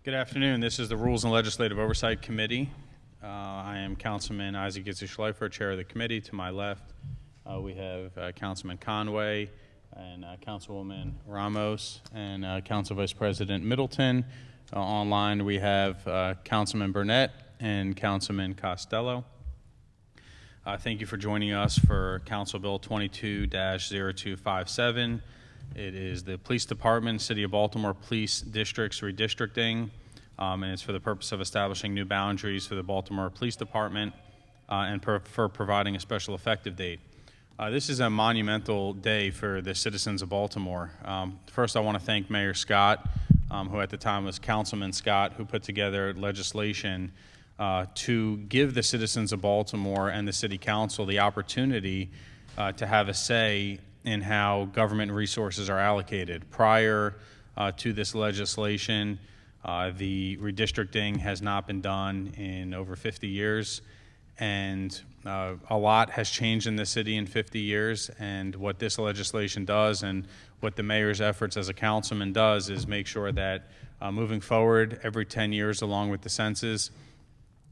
Good afternoon. This is the Rules and Legislative Oversight Committee. I am Councilman Isaac Schleifer, chair of the committee. To my left, we have Councilman Conway and Councilwoman Ramos and Council Vice President Middleton. Online, we have Councilman Burnett and Councilman Costello. Thank you for joining us for Council Bill 22-0257. It is the Police Department, City of Baltimore Police Districts Redistricting, and it's for the purpose of establishing new boundaries for the Baltimore Police Department and for providing a special effective date. This is a monumental day for the citizens of Baltimore. First, I want to thank Mayor Scott, who at the time was Councilman Scott, who put together legislation to give the citizens of Baltimore and the City Council the opportunity to have a say in how government resources are allocated. Prior to this legislation, the redistricting has not been done in over 50 years, and a lot has changed in the city in 50 years, and what this legislation does and what the mayor's efforts as a councilman does is make sure that moving forward every 10 years along with the census,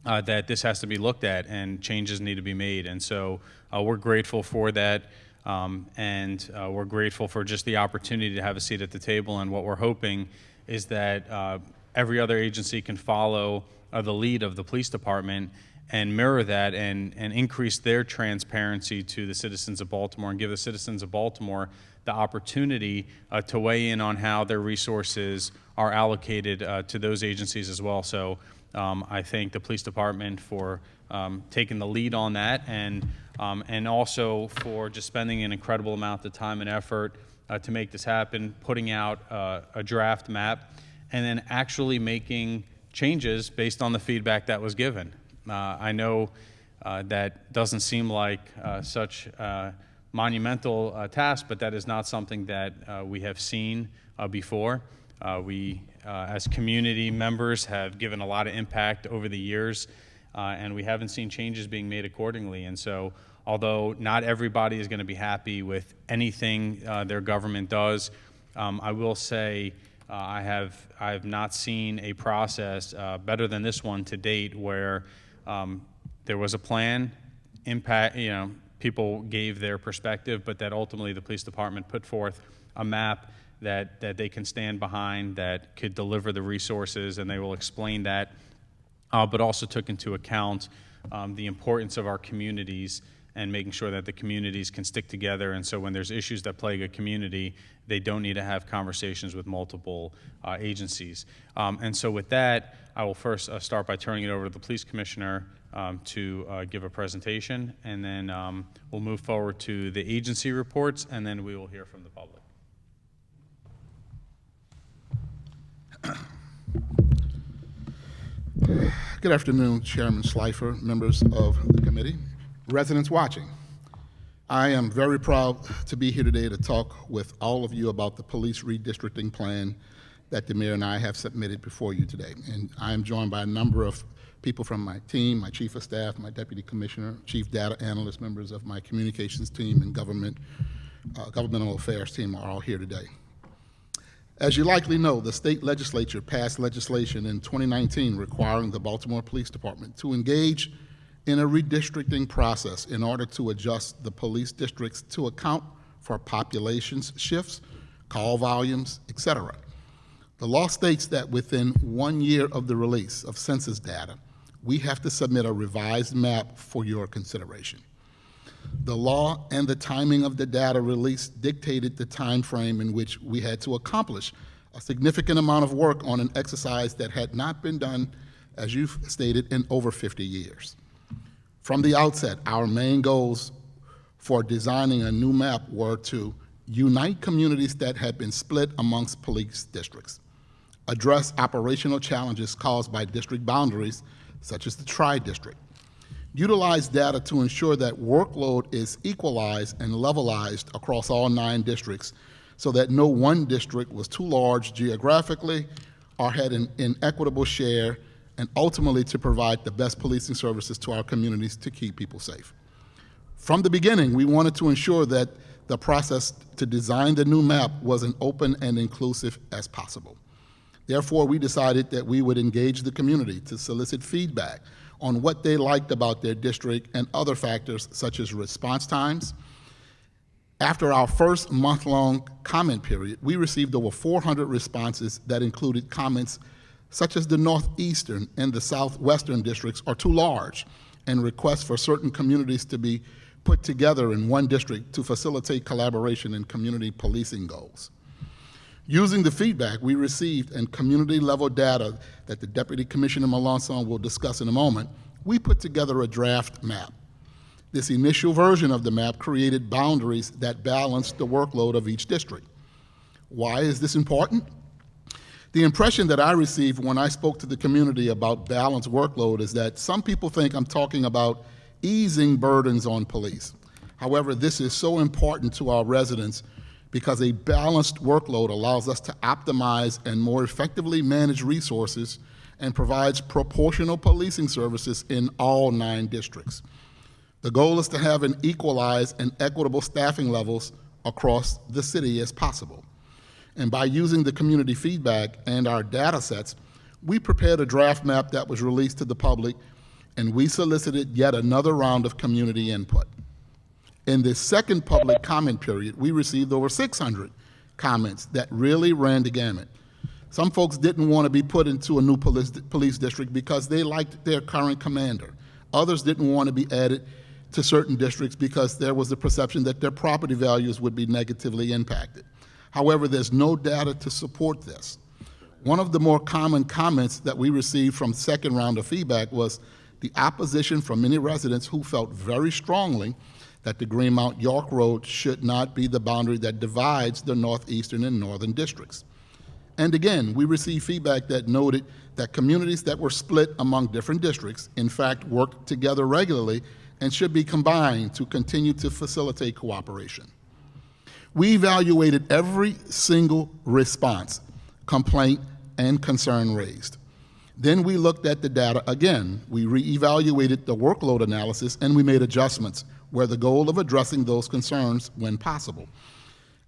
that this has to be looked at and changes need to be made. And so we're grateful for that. And we're grateful for just the opportunity to have a seat at the table, and what we're hoping is that every other agency can follow the lead of the police department and mirror that and increase their transparency to the citizens of Baltimore and give the citizens of Baltimore the opportunity to weigh in on how their resources are allocated to those agencies as well. So I thank the police department for taking the lead on that, and also for just spending an incredible amount of time and effort to make this happen, putting out a draft map, and then actually making changes based on the feedback that was given. I know that doesn't seem like such a monumental task, but that is not something that we have seen before. We, as community members, have given a lot of impact over the years, and we haven't seen changes being made accordingly. And so, although not everybody is going to be happy with anything their government does, I will say I have not seen a process better than this one to date, where there was a plan, impact, people gave their perspective, but that ultimately the police department put forth a map that they can stand behind, that could deliver the resources, and they will explain that, but also took into account the importance of our communities and making sure that the communities can stick together. And so when there's issues that plague a community, they don't need to have conversations with multiple agencies. And so with that, I will first start by turning it over to the police commissioner to give a presentation, and then we'll move forward to the agency reports, and then we will hear from the public. Good afternoon, Chairman Schleifer, members of the committee, residents watching. I am very proud to be here today to talk with all of you about the police redistricting plan that the mayor and I have submitted before you today. And I am joined by a number of people from my team, my chief of staff, my deputy commissioner, chief data analyst, members of my communications team, and governmental affairs team are all here today. As you likely know, the state legislature passed legislation in 2019 requiring the Baltimore Police Department to engage in a redistricting process in order to adjust the police districts to account for population shifts, call volumes, etc. The law states that within 1 year of the release of census data, we have to submit a revised map for your consideration. The law and the timing of the data release dictated the time frame in which we had to accomplish a significant amount of work on an exercise that had not been done, as you've stated, in over 50 years. From the outset, our main goals for designing a new map were to unite communities that had been split amongst police districts, address operational challenges caused by district boundaries, such as the tri-district, utilize data to ensure that workload is equalized and levelized across all 9 districts so that no one district was too large geographically or had an inequitable share, and ultimately to provide the best policing services to our communities to keep people safe. From the beginning, we wanted to ensure that the process to design the new map was as open and inclusive as possible. Therefore, we decided that we would engage the community to solicit feedback on what they liked about their district and other factors such as response times. After our first month-long comment period, we received over 400 responses that included comments such as the Northeastern and the Southwestern districts are too large, and requests for certain communities to be put together in one district to facilitate collaboration in community policing goals. Using the feedback we received and community-level data that the Deputy Commissioner Malosson will discuss in a moment, we put together a draft map. This initial version of the map created boundaries that balanced the workload of each district. Why is this important? The impression that I received when I spoke to the community about balanced workload is that some people think I'm talking about easing burdens on police. However, this is so important to our residents because a balanced workload allows us to optimize and more effectively manage resources and provides proportional policing services in all 9 districts. The goal is to have an equalized and equitable staffing levels across the city as possible. And by using the community feedback and our data sets, we prepared a draft map that was released to the public, and we solicited yet another round of community input. In this second public comment period, we received over 600 comments that really ran the gamut. Some folks didn't want to be put into a new police district because they liked their current commander. Others didn't want to be added to certain districts because there was the perception that their property values would be negatively impacted. However, there's no data to support this. One of the more common comments that we received from the second round of feedback was the opposition from many residents who felt very strongly that the Greenmount York Road should not be the boundary that divides the northeastern and northern districts. And again, we received feedback that noted that communities that were split among different districts, in fact, worked together regularly and should be combined to continue to facilitate cooperation. We evaluated every single response, complaint, and concern raised. Then we looked at the data again. We reevaluated the workload analysis and we made adjustments where the goal of addressing those concerns when possible.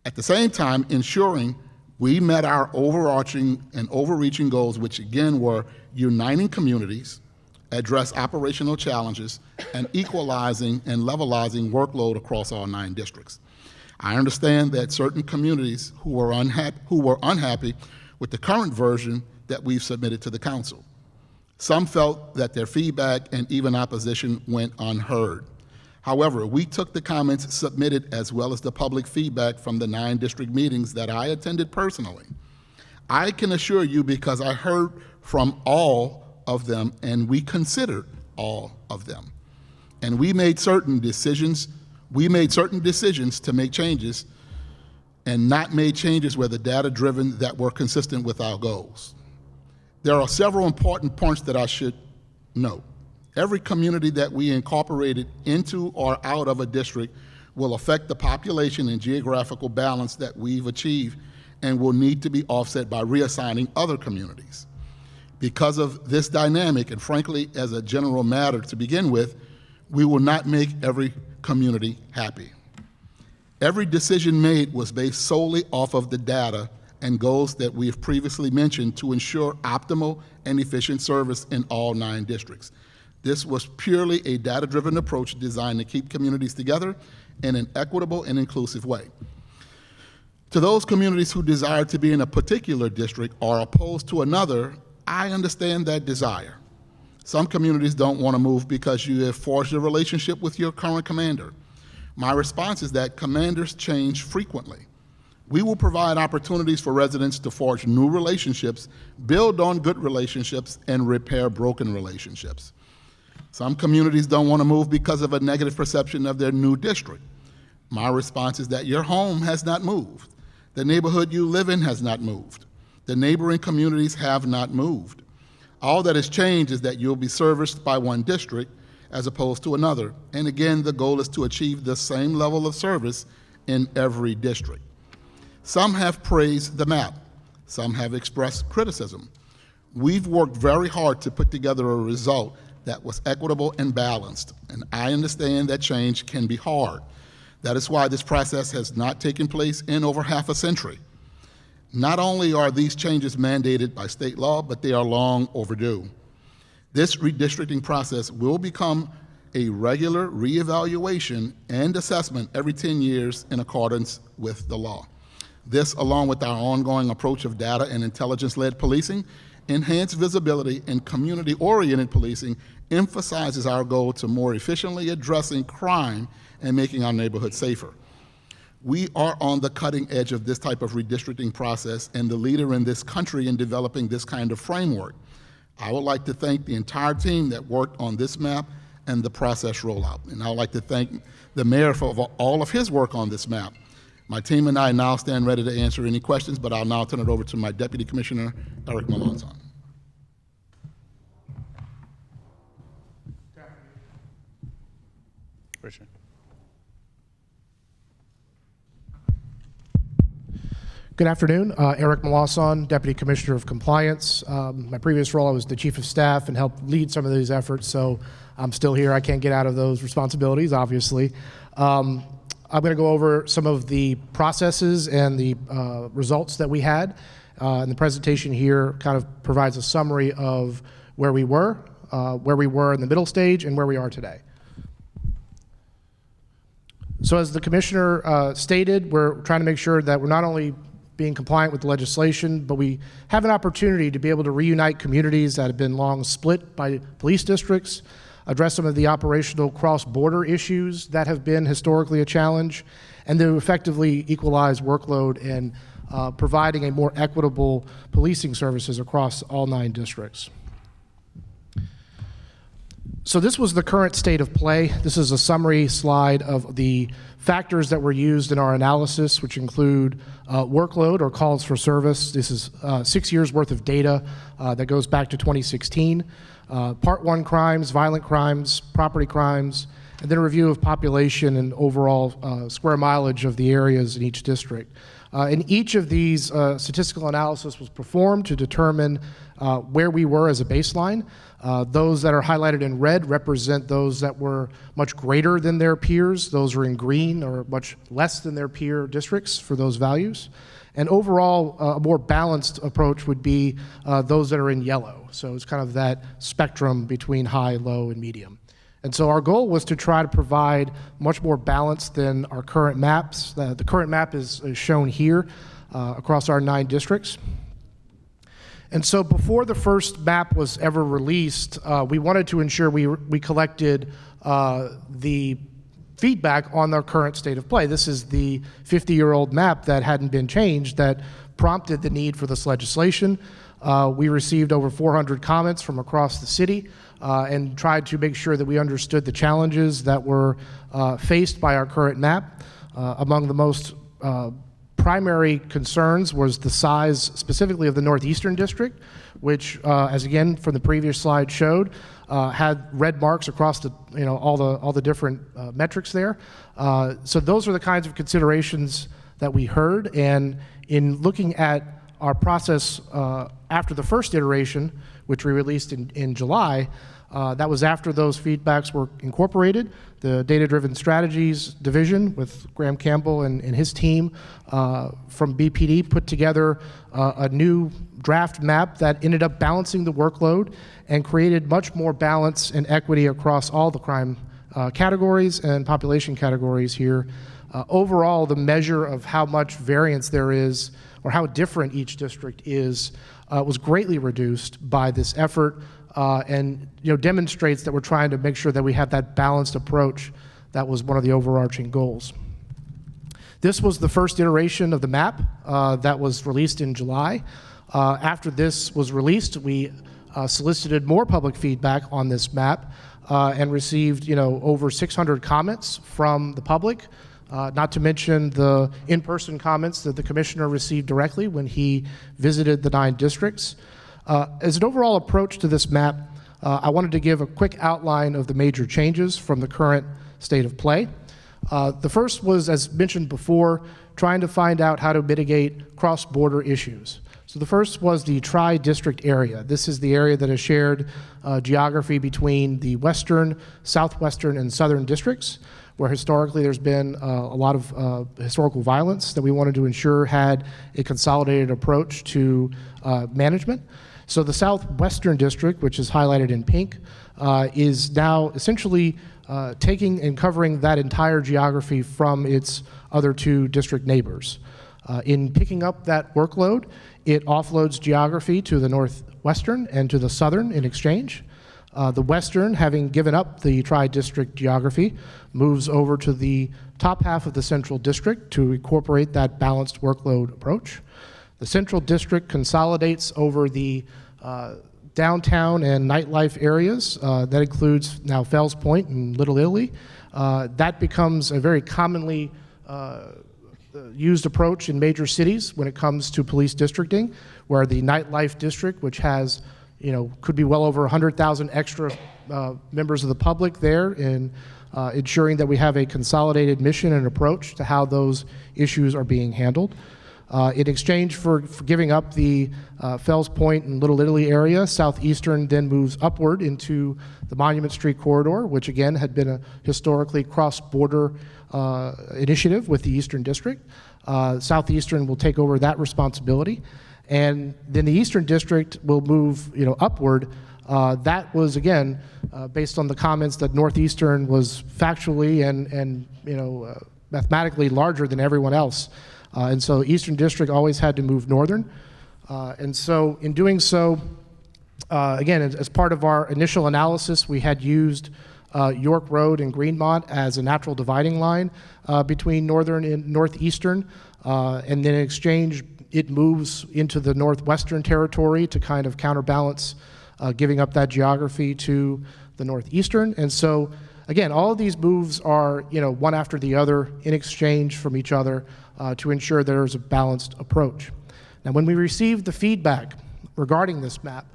At the same time, ensuring we met our overarching and overreaching goals, which again were uniting communities, address operational challenges, and equalizing and levelizing workload across all 9 districts. I understand that certain communities who were unhappy with the current version that we've submitted to the council. Some felt that their feedback and even opposition went unheard. However, we took the comments submitted as well as the public feedback from the 9 district meetings that I attended personally. I can assure you, because I heard from all of them and we considered all of them. And we made certain decisions to make changes and not made changes where the data-driven that were consistent with our goals. There are several important points that I should note. Every community that we incorporated into or out of a district will affect the population and geographical balance that we've achieved and will need to be offset by reassigning other communities. Because of this dynamic, and frankly, as a general matter to begin with, we will not make every community happy. Every decision made was based solely off of the data and goals that we have previously mentioned to ensure optimal and efficient service in all 9 districts. This was purely a data-driven approach designed to keep communities together in an equitable and inclusive way. To those communities who desire to be in a particular district or opposed to another, I understand that desire. Some communities don't want to move because you have forged a relationship with your current commander. My response is that commanders change frequently. We will provide opportunities for residents to forge new relationships, build on good relationships, and repair broken relationships. Some communities don't want to move because of a negative perception of their new district. My response is that your home has not moved. The neighborhood you live in has not moved. The neighboring communities have not moved. All that has changed is that you'll be serviced by one district as opposed to another. And again, the goal is to achieve the same level of service in every district. Some have praised the map. Some have expressed criticism. We've worked very hard to put together a result that was equitable and balanced, and I understand that change can be hard. That is why this process has not taken place in over half a century. Not only are these changes mandated by state law, but they are long overdue. This redistricting process will become a regular reevaluation and assessment every 10 years in accordance with the law. This, along with our ongoing approach of data and intelligence-led policing, enhanced visibility, and community-oriented policing emphasizes our goal to more efficiently addressing crime and making our neighborhoods safer. We are on the cutting edge of this type of redistricting process and the leader in this country in developing this kind of framework. I would like to thank the entire team that worked on this map and the process rollout. And I would like to thank the mayor for all of his work on this map. My team and I now stand ready to answer any questions, but I'll now turn it over to my Deputy Commissioner, Eric Malosson. Richard. Good afternoon. Eric Malosson, Deputy Commissioner of Compliance. My previous role, I was the Chief of Staff and helped lead some of these efforts, so I'm still here. I can't get out of those responsibilities, obviously. I'm going to go over some of the processes and the results that we had. And the presentation here kind of provides a summary of where we were in the middle stage, and where we are today. So as the Commissioner stated, we're trying to make sure that we're not only being compliant with the legislation, but we have an opportunity to be able to reunite communities that have been long split by police districts, address some of the operational cross-border issues that have been historically a challenge, and to effectively equalize workload and providing a more equitable policing services across all 9 districts. So this was the current state of play. This is a summary slide of the factors that were used in our analysis, which include workload or calls for service. This is 6 years worth of data that goes back to 2016. Part 1 crimes, violent crimes, property crimes, and then a review of population and overall square mileage of the areas in each district. And each of these statistical analysis was performed to determine where we were as a baseline. Those that are highlighted in red represent those that were much greater than their peers. Those are in green, or much less than their peer districts for those values. And overall, a more balanced approach would be those that are in yellow. So it's kind of that spectrum between high, low, and medium. And so our goal was to try to provide much more balance than our current maps. The current map is shown here across our 9 districts. And so before the first map was ever released, we wanted to ensure we collected the feedback on our current state of play. This is the 50-year-old map that hadn't been changed that prompted the need for this legislation. We received over 400 comments from across the city and tried to make sure that we understood the challenges that were faced by our current map. Among the most primary concerns was the size specifically of the Northeastern District, which, as again from the previous slide showed, had red marks across the all the different metrics there. So those are the kinds of considerations that we heard, and in looking at our process after the first iteration, which we released in July, that was after those feedbacks were incorporated. The Data-Driven Strategies Division with Graham Campbell and his team from BPD put together a new draft map that ended up balancing the workload and created much more balance and equity across all the crime categories and population categories here. Overall, the measure of how much variance there is or how different each district is was greatly reduced by this effort, and demonstrates that we're trying to make sure that we have that balanced approach. That was one of the overarching goals. This was the first iteration of the map that was released in July. After this was released, we solicited more public feedback on this map and received over 600 comments from the public. Not to mention the in-person comments that the Commissioner received directly when he visited the 9 districts. As an overall approach to this map, I wanted to give a quick outline of the major changes from the current state of play. The first was, as mentioned before, trying to find out how to mitigate cross-border issues. So the first was the tri-district area. This is the area that is shared geography between the western, southwestern, and southern districts, where historically there's been a lot of historical violence that we wanted to ensure had a consolidated approach to management. So the southwestern district, which is highlighted in pink, is now essentially taking and covering that entire geography from its other two district neighbors. In picking up that workload, it offloads geography to the northwestern and to the southern in exchange. The western, having given up the tri-district geography, moves over to the top half of the central district to incorporate that balanced workload approach. The central district consolidates over the downtown and nightlife areas. That includes now Fells Point and Little Italy. That becomes a very commonly used approach in major cities when it comes to police districting, where the nightlife district, which has, could be well over 100,000 extra members of the public there, in ensuring that we have a consolidated mission and approach to how those issues are being handled. In exchange for giving up the Fells Point and Little Italy area, Southeastern then moves upward into the Monument Street corridor, which again had been a historically cross-border initiative with the Eastern District. Southeastern will take over that responsibility. And then the Eastern District will move upward. That was, again, based on the comments that Northeastern was factually and mathematically larger than everyone else. And so Eastern District always had to move northern. And so in doing so, again, as part of our initial analysis, we had used York Road and Greenmont as a natural dividing line between northern and northeastern. And then in exchange, it moves into the northwestern territory to kind of counterbalance giving up that geography to the northeastern. And so, again, all of these moves are, one after the other in exchange from each other to ensure there's a balanced approach. Now, when we received the feedback regarding this map,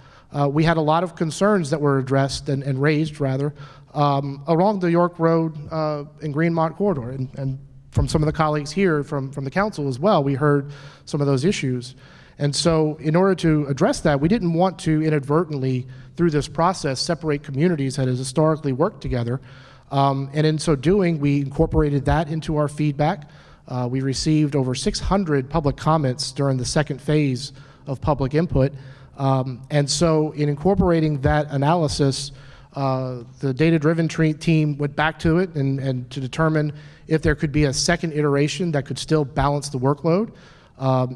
we had a lot of concerns that were addressed and raised, rather, along the York Road and Greenmont corridor. And from some of the colleagues here from the council as well, we heard some of those issues. And so in order to address that, we didn't want to inadvertently, through this process, separate communities that has historically worked together. And in so doing, we incorporated that into our feedback. We received over 600 public comments during the second phase of public input. And so in incorporating that analysis, the data-driven team went back to it and to determine if there could be a second iteration that could still balance the workload.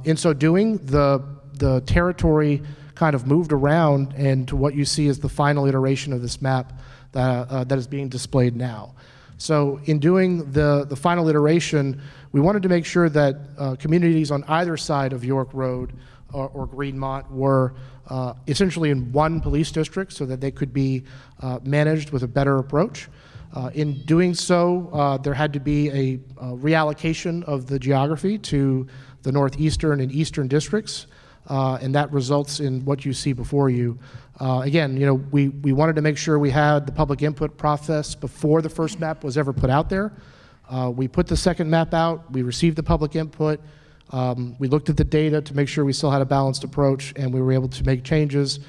In so doing, the territory kind of moved around and to what you see as the final iteration of this map that is being displayed now. So in doing the final iteration, we wanted to make sure that communities on either side of York Road or Greenmont were essentially in one police district so that they could be managed with a better approach. In doing so, there had to be a reallocation of the geography to the northeastern and eastern districts, and that results in what you see before you. Again, we wanted to make sure we had the public input process before the first map was ever put out there. We put the second map out, we received the public input, we looked at the data to make sure we still had a balanced approach, and we were able to make changes.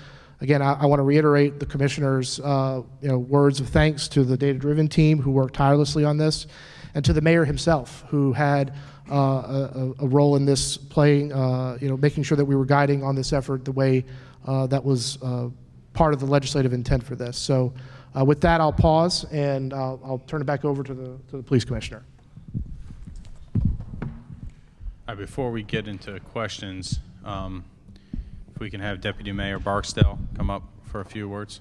Again, I want to reiterate the commissioner's words of thanks to the data-driven team who worked tirelessly on this, and to the mayor himself who had a role in this, playing, making sure that we were guiding on this effort the way that was part of the legislative intent for this. So with that, I'll pause and I'll turn it back over to the police commissioner. All right, before we get into questions, if we can have Deputy Mayor Barksdale come up for a few words.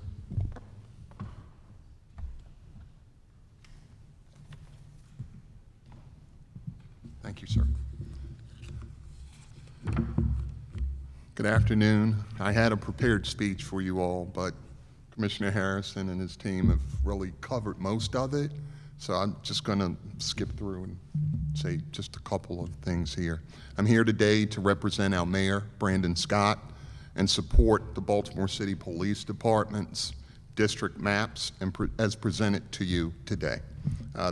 Thank you, sir. Good afternoon. I had a prepared speech for you all, but Commissioner Harrison and his team have really covered most of it, so I'm just going to skip through and say just a couple of things here. I'm here today to represent our mayor, Brandon Scott, and support the Baltimore City Police Department's district maps as presented to you today.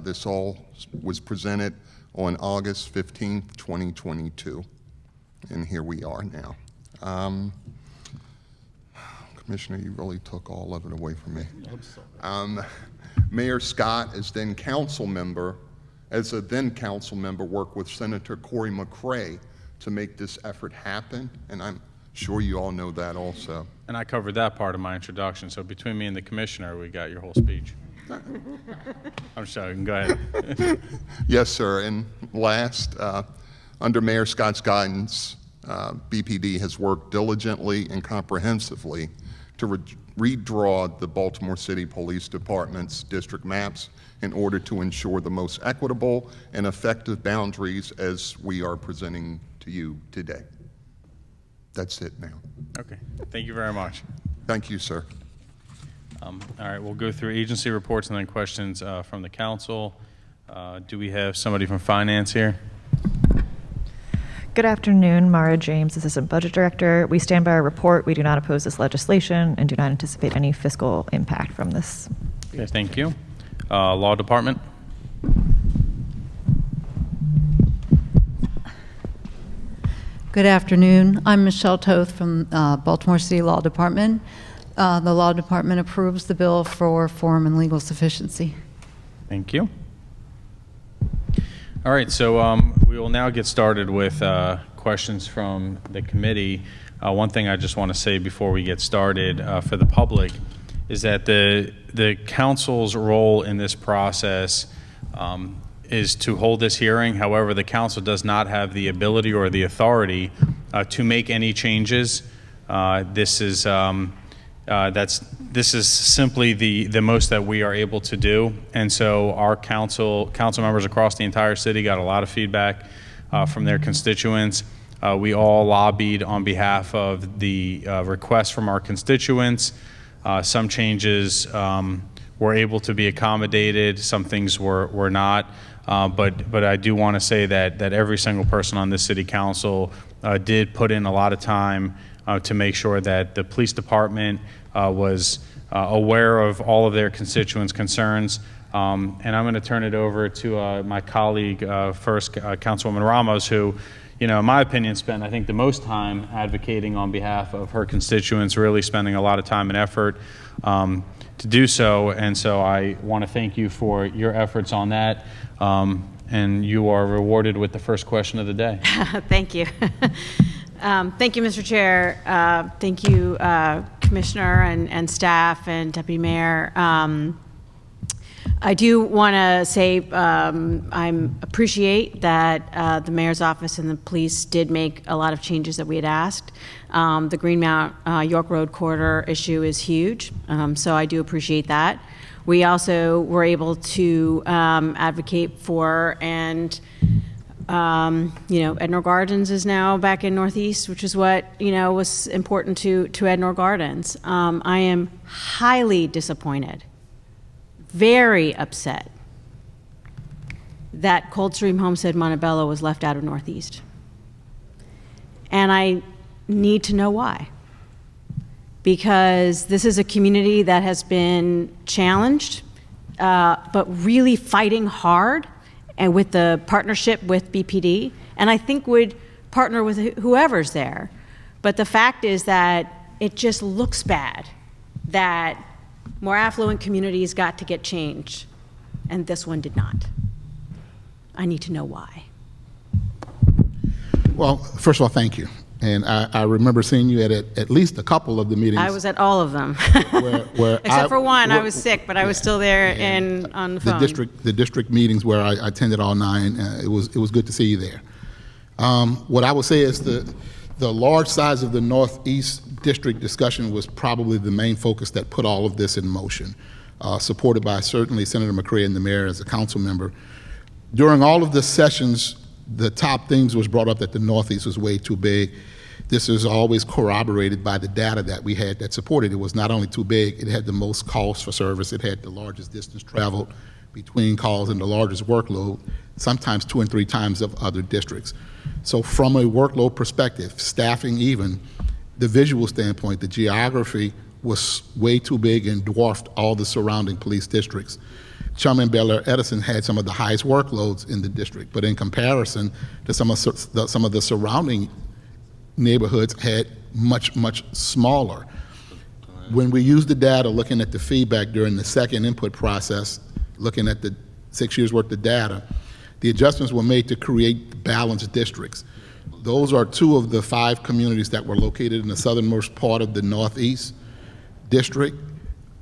This all was presented on August 15th, 2022, and here we are now. Commissioner, you really took all of it away from me. Mayor Scott, as a then council member, worked with Senator Cory McCray to make this effort happen, and I'm sure you all know that also. And I covered that part of my introduction, so between me and the commissioner, we got your whole speech. I'm sorry, go ahead. Yes, sir. And last, under Mayor Scott's guidance, BPD has worked diligently and comprehensively to redraw the Baltimore City Police Department's district maps in order to ensure the most equitable and effective boundaries as we are presenting to you today. That's it now. Okay, thank you very much. Thank you, sir. All right, we'll go through agency reports and then questions from the council. Do we have somebody from finance here? Good afternoon, Mara James, Assistant Budget Director. We stand by our report. We do not oppose this legislation and do not anticipate any fiscal impact from this. Okay, thank you. Law Department? Good afternoon. I'm Michelle Toth from Baltimore City Law Department. The Law Department approves the bill for form and legal sufficiency. Thank you. All right, so we will now get started with questions from the committee. One thing I just want to say before we get started for the public is that the council's role in this process is to hold this hearing. However, the council does not have the ability or the authority to make any changes. This is simply the most that we are able to do, and so our council members across the entire city got a lot of feedback from their constituents. We all lobbied on behalf of the requests from our constituents. Some changes were able to be accommodated, some things were not, but I do want to say that every single person on this city council did put in a lot of time to make sure that the police department was aware of all of their constituents' concerns. And I'm going to turn it over to my colleague first, Councilwoman Ramos, who, in my opinion, spent, I think, the most time advocating on behalf of her constituents, really spending a lot of time and effort to do so. And so I want to thank you for your efforts on that. And you are rewarded with the first question of the day. Thank you. Thank you, Mr. Chair. Thank you, Commissioner and staff and Deputy Mayor. I do want to say I appreciate that the Mayor's office and the police did make a lot of changes that we had asked. The Greenmount York Road corridor issue is huge, so I do appreciate that. We also were able to advocate for and Ednor Gardens is now back in Northeast, which is what, was important to Ednor Gardens. I am highly disappointed, very upset that Coldstream Homestead Montebello was left out of Northeast. And I need to know why. Because this is a community that has been challenged, but really fighting hard and with the partnership with BPD, and I think would partner with whoever's there. But the fact is that it just looks bad that more affluent communities got to get changed, and this one did not. I need to know why. Well, first of all, thank you. And I remember seeing you at least a couple of the meetings. I was at all of them. where Except for one, I was sick, but I was still there on the phone. The district meetings where I attended all 9, it was good to see you there. What I would say is the large size of the Northeast district discussion was probably the main focus that put all of this in motion, supported by certainly Senator McCray and the mayor as a council member. During all of the sessions, the top things was brought up that the Northeast was way too big. This is always corroborated by the data that we had that supported it. Was not only too big, it had the most calls for service, it had the largest distance traveled between calls and the largest workload, sometimes 2 and 3 times of other districts. So from a workload perspective, staffing even, the visual standpoint, the geography was way too big and dwarfed all the surrounding police districts. Chum and Bel Air Edison had some of the highest workloads in the district, but in comparison to some of the surrounding neighborhoods had much, much smaller. When we used the data, looking at the feedback during the second input process, looking at the 6 years worth of data, the adjustments were made to create balanced districts. Those are 2 of the 5 communities that were located in the southernmost part of the Northeast district,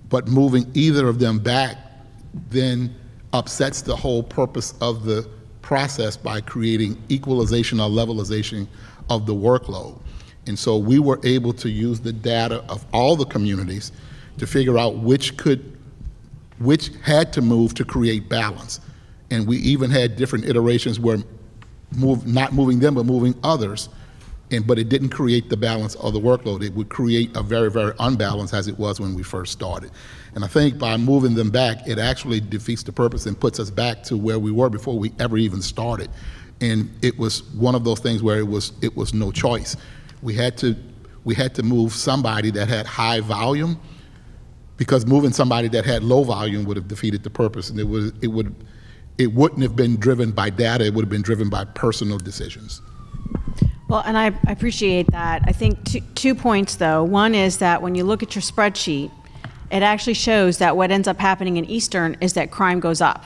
but moving either of them back then upsets the whole purpose of the process by creating equalization or levelization of the workload. And so we were able to use the data of all the communities to figure out which had to move to create balance. And we even had different iterations where not moving them, but moving others, but it didn't create the balance of the workload. It would create a very, very unbalanced as it was when we first started. And I think by moving them back, it actually defeats the purpose and puts us back to where we were before we ever even started. And it was one of those things where it was no choice. We had to move somebody that had high volume, because moving somebody that had low volume would have defeated the purpose, and it wouldn't have been driven by data. It would have been driven by personal decisions. Well, and I appreciate that. I think 2 points, though. One is that when you look at your spreadsheet, it actually shows that what ends up happening in Eastern is that crime goes up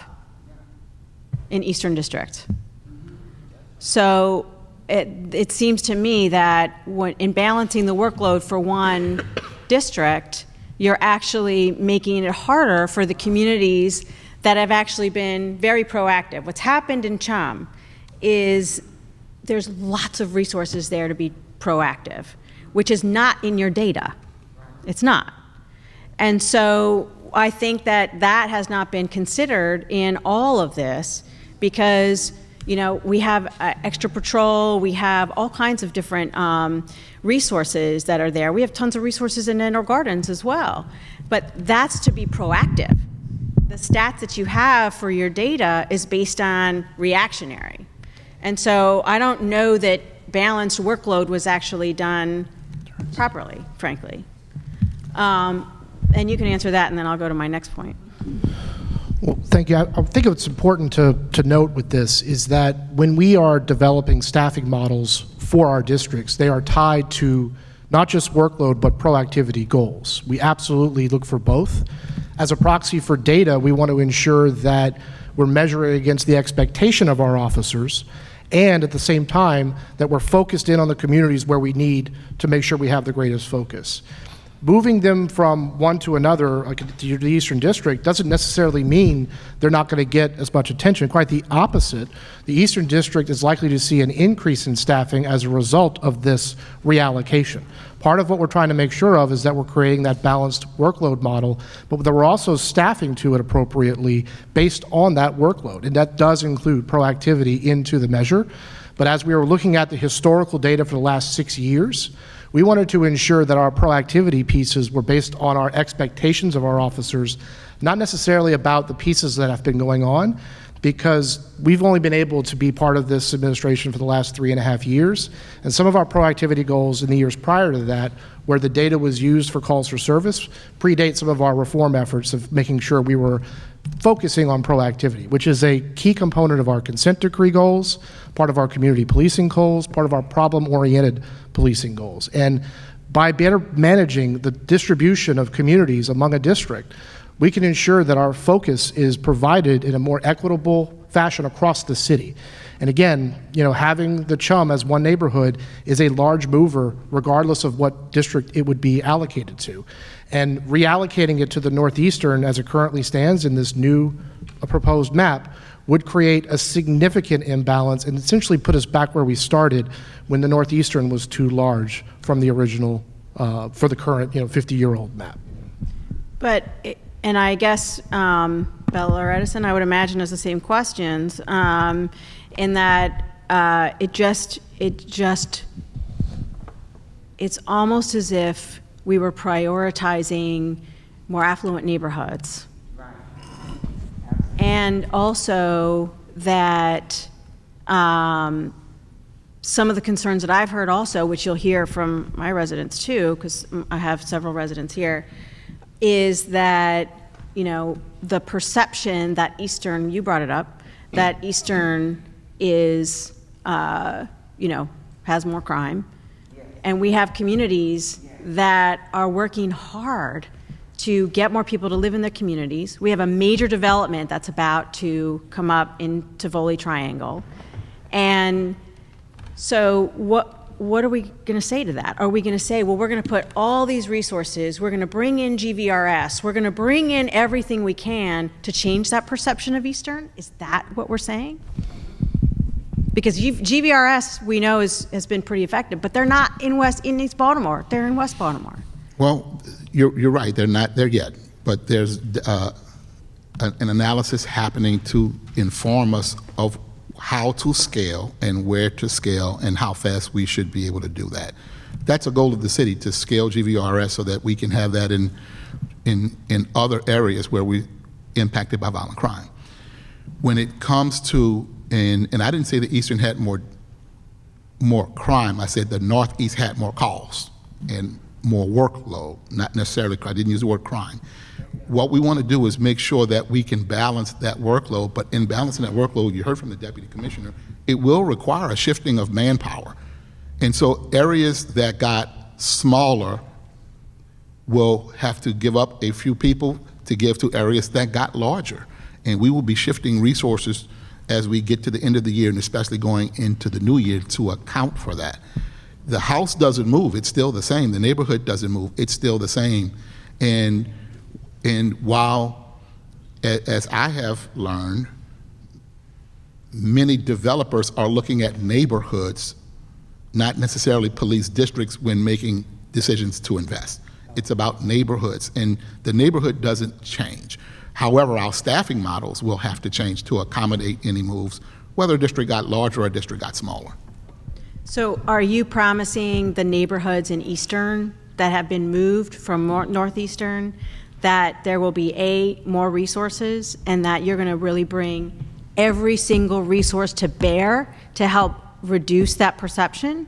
in Eastern District. So it seems to me that in balancing the workload for one district, you're actually making it harder for the communities that have actually been very proactive. What's happened in Chum is there's lots of resources there to be proactive, which is not in your data. It's not. And so I think that has not been considered in all of this, because we have extra patrol, we have all kinds of different resources that are there. We have tons of resources in indoor gardens as well, but that's to be proactive. The stats that you have for your data is based on reactionary. And so I don't know that balanced workload was actually done properly, frankly. And you can answer that, and then I'll go to my next point. Well, thank you. I think what's important to note with this is that when we are developing staffing models for our districts, they are tied to not just workload, but proactivity goals. We absolutely look for both. As a proxy for data, we want to ensure that we're measuring against the expectation of our officers, and at the same time that we're focused in on the communities where we need to make sure we have the greatest focus. Moving them from one to another, like to the Eastern District, doesn't necessarily mean they're not going to get as much attention. Quite the opposite. The Eastern District is likely to see an increase in staffing as a result of this reallocation. Part of what we're trying to make sure of is that we're creating that balanced workload model, but that we're also staffing to it appropriately based on that workload. And that does include proactivity into the measure. But as we were looking at the historical data for the last 6 years, we wanted to ensure that our proactivity pieces were based on our expectations of our officers, not necessarily about the pieces that have been going on, because we've only been able to be part of this administration for the last 3.5 years. And some of our proactivity goals in the years prior to that, where the data was used for calls for service, predate some of our reform efforts of making sure we were focusing on proactivity, which is a key component of our consent decree goals, part of our community policing goals, part of our problem-oriented policing goals. And by better managing the distribution of communities among a district, we can ensure that our focus is provided in a more equitable fashion across the city. And again, having the Chum as one neighborhood is a large mover regardless of what district it would be allocated to. And reallocating it to the Northeastern as it currently stands in this new proposed map would create a significant imbalance and essentially put us back where we started when the Northeastern was too large from the original, for the current 50-year-old map. But, and I guess Bella or Edison, I would imagine, has the same questions, in that it's almost as if we were prioritizing more affluent neighborhoods. Right. And also that some of the concerns that I've heard also, which you'll hear from my residents too, because I have several residents here, is that, the perception that Eastern, you brought it up, that Eastern is, has more crime. Yes. And we have communities that are working hard to get more people to live in their communities. We have a major development that's about to come up in Tivoli Triangle. And so what are we going to say to that? Are we going to say, well, we're going to put all these resources, we're going to bring in GVRS, we're going to bring in everything we can to change that perception of Eastern? Is that what we're saying? Because GVRS, we know, has been pretty effective, but they're not in East Baltimore. They're in West Baltimore. Well, you're right. They're not there yet, but there's an analysis happening to inform us of how to scale and where to scale and how fast we should be able to do that. That's a goal of the city, to scale GVRS so that we can have that in other areas where we're impacted by violent crime. When it comes to, and I didn't say the Eastern had more crime, I said the Northeast had more calls and more workload, not necessarily, I didn't use the word crime. What we want to do is make sure that we can balance that workload, but in balancing that workload, you heard from the Deputy Commissioner, it will require a shifting of manpower. And so areas that got smaller will have to give up a few people to give to areas that got larger. And we will be shifting resources as we get to the end of the year, and especially going into the new year, to account for that. The house doesn't move, it's still the same. The neighborhood doesn't move, it's still the same. And while, as I have learned, many developers are looking at neighborhoods, not necessarily police districts, when making decisions to invest. It's about neighborhoods, and the neighborhood doesn't change. However, our staffing models will have to change to accommodate any moves, whether a district got larger or a district got smaller. So are you promising the neighborhoods in Eastern that have been moved from Northeastern that there will be more resources, and that you're going to really bring every single resource to bear to help reduce that perception?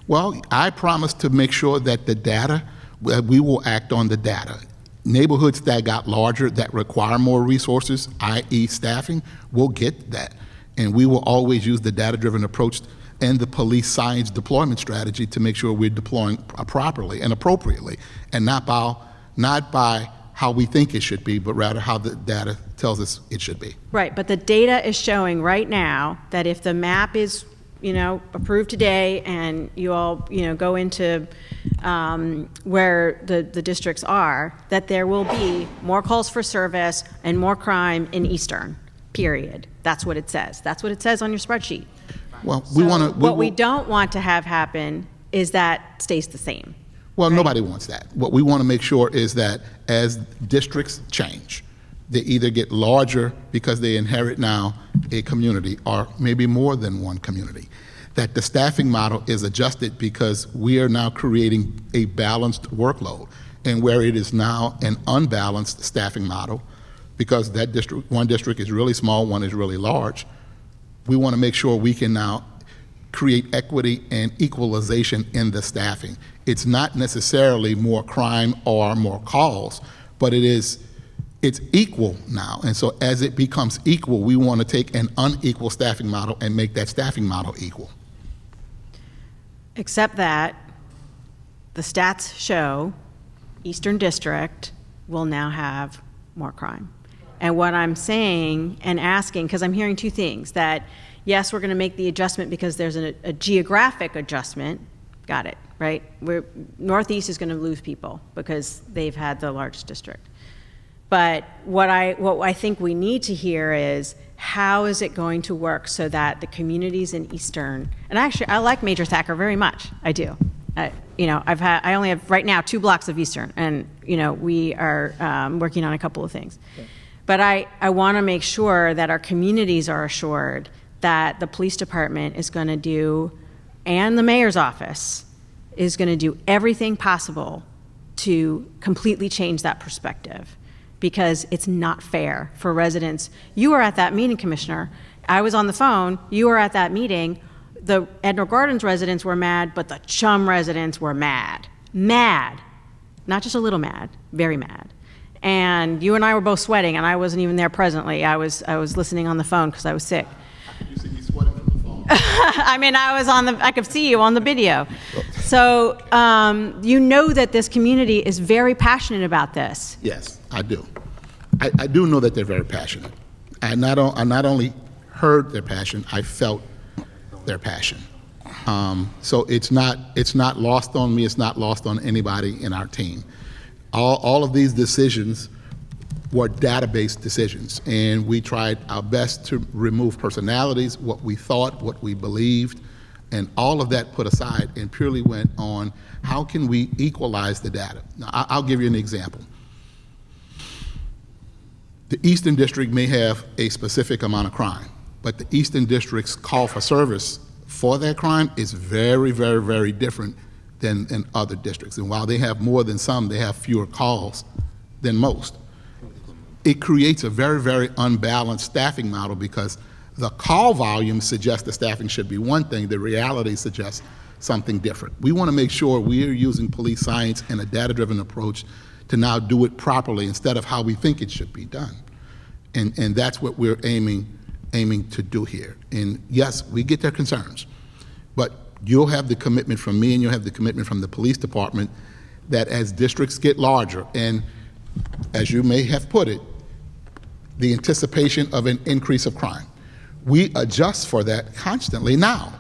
Well, I promise to make sure that the data, we will act on the data. Neighborhoods that got larger, that require more resources, i.e. staffing, will get that. And we will always use the data-driven approach and the police science deployment strategy to make sure we're deploying properly and appropriately, and not by how we think it should be, but rather how the data tells us it should be. Right, but the data is showing right now that if the map is, approved today, and you all, go into where the districts are, that there will be more calls for service and more crime in Eastern, period. That's what it says. That's what it says on your spreadsheet. Well, we don't want to have happen is that stays the same. Well, right? Nobody wants that. What we want to make sure is that as districts change, they either get larger because they inherit now a community, or maybe more than one community, that the staffing model is adjusted because we are now creating a balanced workload. And where it is now an unbalanced staffing model, because that district, one district is really small, one is really large, we want to make sure we can now create equity and equalization in the staffing. It's not necessarily more crime or more calls, but it's equal now. And so as it becomes equal, we want to take an unequal staffing model and make that staffing model equal. Except that the stats show Eastern District will now have more crime. And what I'm saying and asking, because I'm hearing two things, that yes, we're going to make the adjustment because there's a geographic adjustment. Got it, right? Northeast is going to lose people because they've had the largest district. But what I think we need to hear is, how is it going to work so that the communities in Eastern, and actually I like Major Thacker very much, I do. I only have right now 2 blocks of Eastern, and we are working on a couple of things. Okay. But I want to make sure that our communities are assured that the police department is going to do, and the mayor's office is going to do everything possible to completely change that perspective, because it's not fair for residents. You were at that meeting, Commissioner. I was on the phone. You were at that meeting. The Edna Gardens residents were mad, but the Chum residents were mad. Mad. Not just a little mad, very mad. And you and I were both sweating, and I wasn't even there presently. I was listening on the phone because I was sick. You said you sweating from the phone. I mean, I could see you on the video. So you know that this community is very passionate about this. Yes, I do. I do know that they're very passionate. I not only heard their passion, I felt their passion. So it's not lost on me. It's not lost on anybody in our team. All of these decisions were database decisions, and we tried our best to remove personalities, what we thought, what we believed, and all of that put aside and purely went on how can we equalize the data. Now, I'll give you an example. The Eastern District may have a specific amount of crime, but the Eastern District's call for service for that crime is very, very, very different than in other districts. And while they have more than some, they have fewer calls than most. It creates a very, very unbalanced staffing model because the call volume suggests the staffing should be one thing, the reality suggests something different. We want to make sure we are using police science and a data-driven approach to now do it properly instead of how we think it should be done. And that's what we're aiming to do here. And yes, we get their concerns, but you'll have the commitment from me and you'll have the commitment from the police department that as districts get larger, and as you may have put it, the anticipation of an increase of crime, we adjust for that constantly now,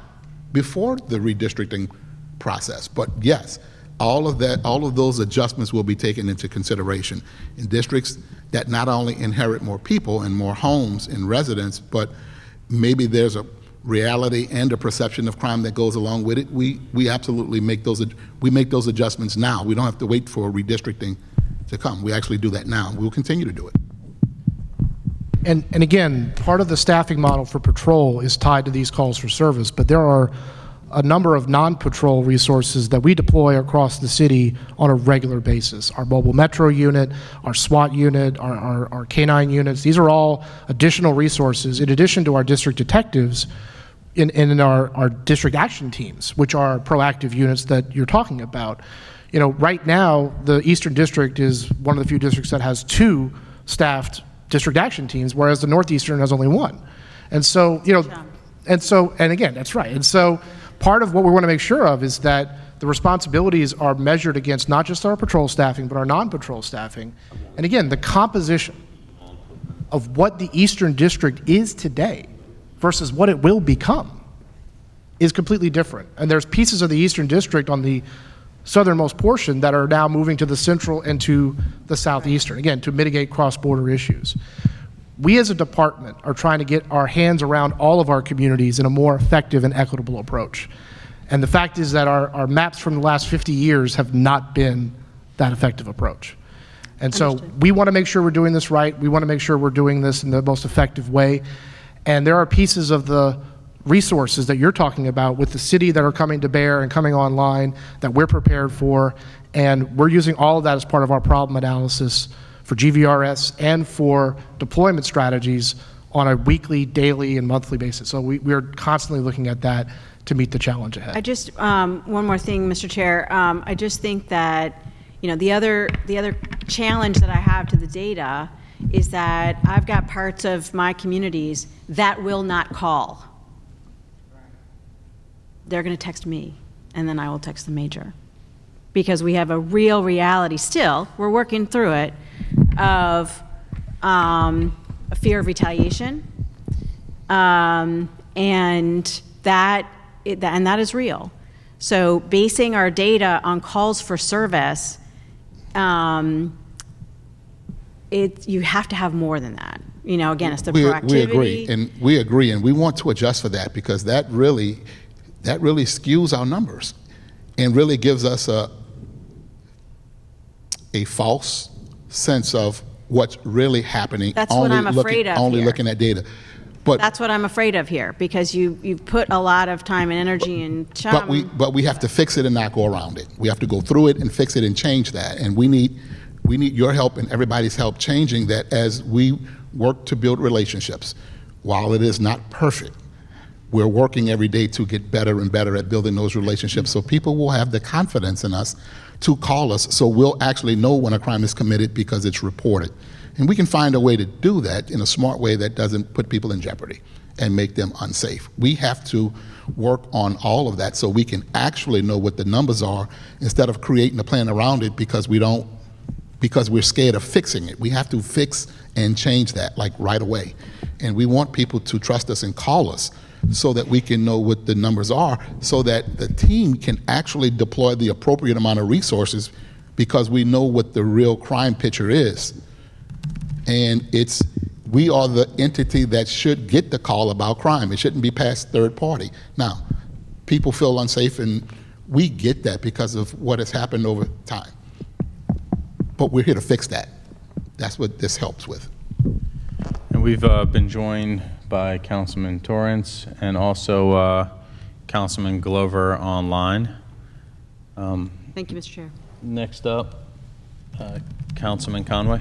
before the redistricting process. But yes, all of those adjustments will be taken into consideration in districts that not only inherit more people and more homes and residents, but maybe there's a reality and a perception of crime that goes along with it. We absolutely make those adjustments now. We don't have to wait for redistricting to come. We actually do that now. We'll continue to do it. And again, part of the staffing model for patrol is tied to these calls for service, but there are a number of non-patrol resources that we deploy across the city on a regular basis. Our mobile metro unit, our SWAT unit, our K-9 units, these are all additional resources in addition to our district detectives in our district action teams, which are proactive units that you're talking about. You know, right now, the Eastern District is one of the few districts that has 2 staffed district action teams, whereas the Northeastern has only 1. And so, you know, and again, that's right. And so part of what we want to make sure of is that the responsibilities are measured against not just our patrol staffing, but our non-patrol staffing. And again, the composition of what the Eastern District is today versus what it will become is completely different. And there's pieces of the Eastern District on the southernmost portion that are now moving to the central and to the southeastern, again, to mitigate cross-border issues. We as a department are trying to get our hands around all of our communities in a more effective and equitable approach. And the fact is that our maps from the last 50 years have not been that effective approach. And so we want to make sure we're doing this right. We want to make sure we're doing this in the most effective way. And there are pieces of the resources that you're talking about with the city that are coming to bear and coming online that we're prepared for. And we're using all of that as part of our problem analysis for GVRS and for deployment strategies on a weekly, daily, and monthly basis. So we are constantly looking at that to meet the challenge ahead. I just, one more thing, Mr. Chair. I just think that, you know, the other challenge that I have to the data is that I've got parts of my communities that will not call. They're going to text me, and then I will text the major. Because we have a real reality still, we're working through it, of a fear of retaliation, and that is real. So basing our data on calls for service, you have to have more than that. You know, again, it's the proactivity. We agree, and we want to adjust for that because that really skews our numbers and really gives us a false sense of what's really happening. That's what I'm afraid of only here. looking at data. But that's what I'm afraid of here, because you've put a lot of time and energy and but we have to fix it and not go around it. We have to go through it and fix it and change that. And we need your help and everybody's help changing that as we work to build relationships. While it is not perfect, we're working every day to get better and better at building those relationships so people will have the confidence in us to call us, so we'll actually know when a crime is committed because it's reported. And we can find a way to do that in a smart way that doesn't put people in jeopardy. and make them unsafe. We have to work on all of that so we can actually know what the numbers are instead of creating a plan around it because we're scared of fixing it. We have to fix and change that like right away. And we want people to trust us and call us so that we can know what the numbers are so that the team can actually deploy the appropriate amount of resources because we know what the real crime picture is. And we are the entity that should get the call about crime. It shouldn't be past third party. Now, people feel unsafe, and we get that because of what has happened over time. But we're here to fix that. That's what this helps with. And we've been joined by Councilman Torrance and also Councilman Glover online. Thank you, Mr. Chair. Next up, Councilman Conway.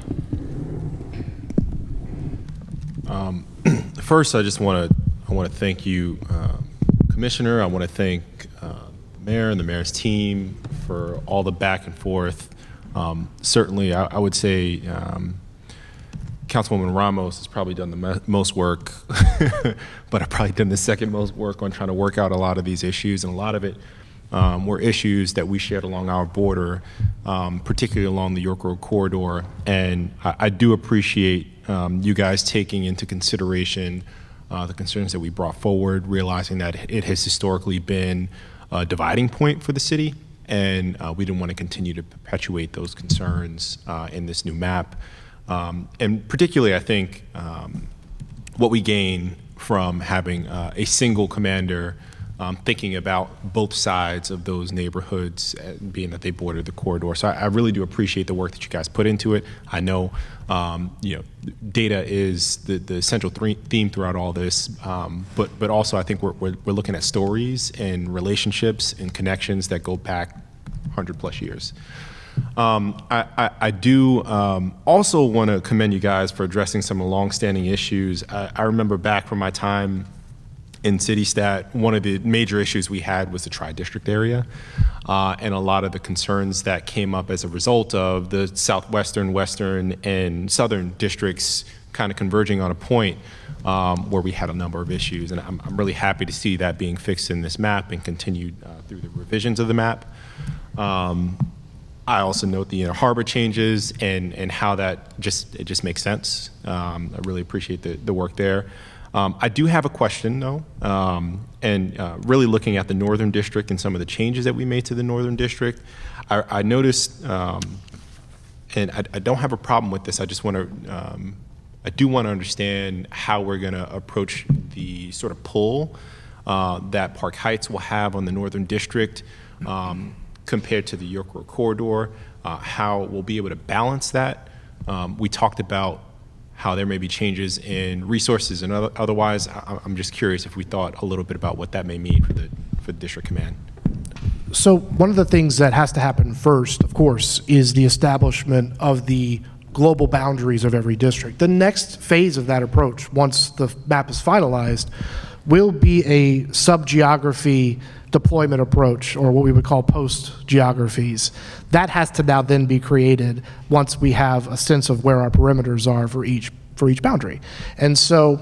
First, I just want to thank you, Commissioner. I want to thank the mayor and the mayor's team for all the back and forth. Certainly, I would say Councilwoman Ramos has probably done the most work, but I've probably done the second most work on trying to work out a lot of these issues, and a lot of it were issues that we shared along our border, particularly along the York Road corridor. And I do appreciate you guys taking into consideration the concerns that we brought forward, realizing that it has historically been a dividing point for the city, and we didn't want to continue to perpetuate those concerns in this new map. And particularly, I think what we gain from having a single commander thinking about both sides of those neighborhoods, being that they border the corridor. So I really do appreciate the work that you guys put into it. I know, data is the central theme throughout all this, but also I think we're looking at stories and relationships and connections that go back 100+ years. I do also want to commend you guys for addressing some of the longstanding issues. I remember back from my time in city stat, one of the major issues we had was the tri-district area, and a lot of the concerns that came up as a result of the southwestern, western, and southern districts kind of converging on a point where we had a number of issues. And I'm really happy to see that being fixed in this map and continued through the revisions of the map. I also note the Inner Harbor changes and how that just makes sense. I really appreciate the work there. I do have a question, though, and really looking at the Northern District and some of the changes that we made to the Northern District, I noticed, and I don't have a problem with this, I just want to, I do want to understand how we're going to approach the sort of pull that Park Heights will have on the Northern District compared to the York Road corridor, how we'll be able to balance that. We talked about how there may be changes in resources and otherwise. I'm just curious if we thought a little bit about what that may mean for the district command. So one of the things that has to happen first, of course, is the establishment of the global boundaries of every district. The next phase of that approach, once the map is finalized, will be a sub-geography deployment approach, or what we would call post-geographies. That has to now then be created once we have a sense of where our perimeters are for each boundary. And so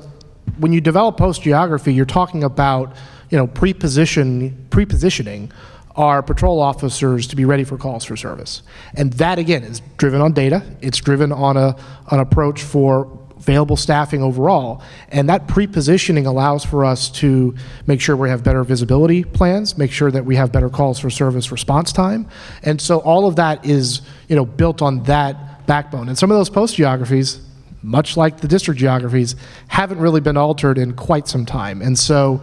when you develop post-geography, you're talking about prepositioning our patrol officers to be ready for calls for service. And that, again, is driven on data. It's driven on an approach for available staffing overall, and that pre-positioning allows for us to make sure we have better visibility plans, make sure that we have better calls for service response time, and so all of that is built on that backbone. And some of those post geographies, much like the district geographies, haven't really been altered in quite some time, and so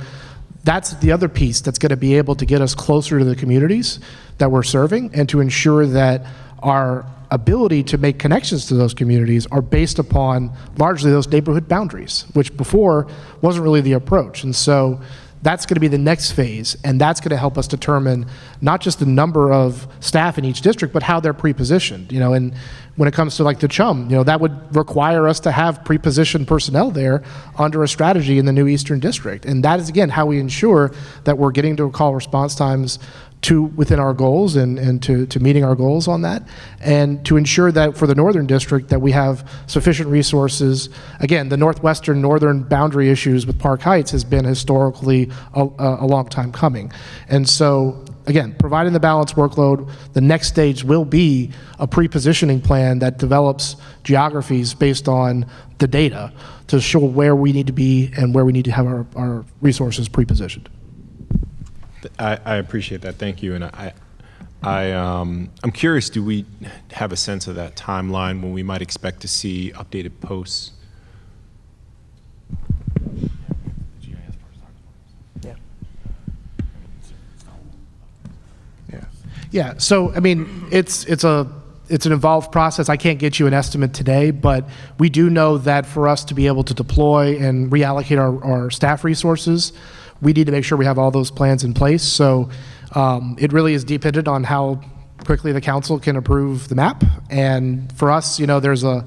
that's the other piece that's going to be able to get us closer to the communities that we're serving and to ensure that our ability to make connections to those communities are based upon largely those neighborhood boundaries, which before wasn't really the approach. And so that's going to be the next phase, and that's going to help us determine not just the number of staff in each district, but how they're pre-positioned. And when it comes to like the CHUM, that would require us to have pre-positioned personnel there under a strategy in the new Eastern District. And that is, again, how we ensure that we're getting to call response times to within our goals and to meeting our goals on that, and to ensure that for the Northern District that we have sufficient resources. Again, the northern boundary issues with Park Heights has been historically a long time coming. And so, again, providing the balanced workload, the next stage will be a pre-positioning plan that develops geographies based on the data to show where we need to be and where we need to have our resources pre-positioned. I appreciate that. Thank you. And I'm curious, do we have a sense of that timeline when we might expect to see updated posts? Yeah. So, I mean, it's an involved process. I can't get you an estimate today, but we do know that for us to be able to deploy and reallocate our staff resources, we need to make sure we have all those plans in place. So it really is dependent on how quickly the council can approve the map. And for us, you know, there's a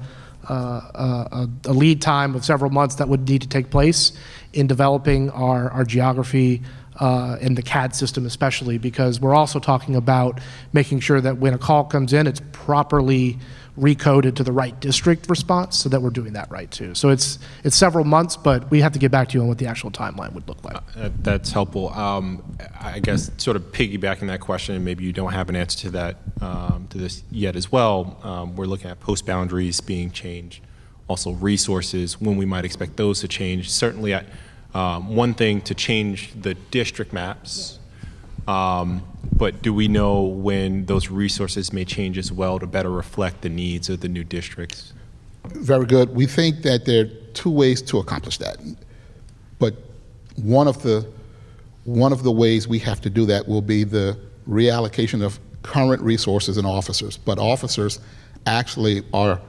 lead time of several months that would need to take place in developing our geography and the CAD system especially, because we're also talking about making sure that when a call comes in, it's properly recoded to the right district response, so that we're doing that right too. So it's several months, but we have to get back to you on what the actual timeline would look like. That's helpful. I guess sort of piggybacking that question, and maybe you don't have an answer to that to this yet as well. We're looking at post boundaries being changed, also resources, when we might expect those to change. Certainly, one thing to change the district maps. But do we know when those resources may change as well to better reflect the needs of the new districts? Very good. We think that there are two ways to accomplish that. But one of the ways we have to do that will be the reallocation of current resources and officers. But officers actually are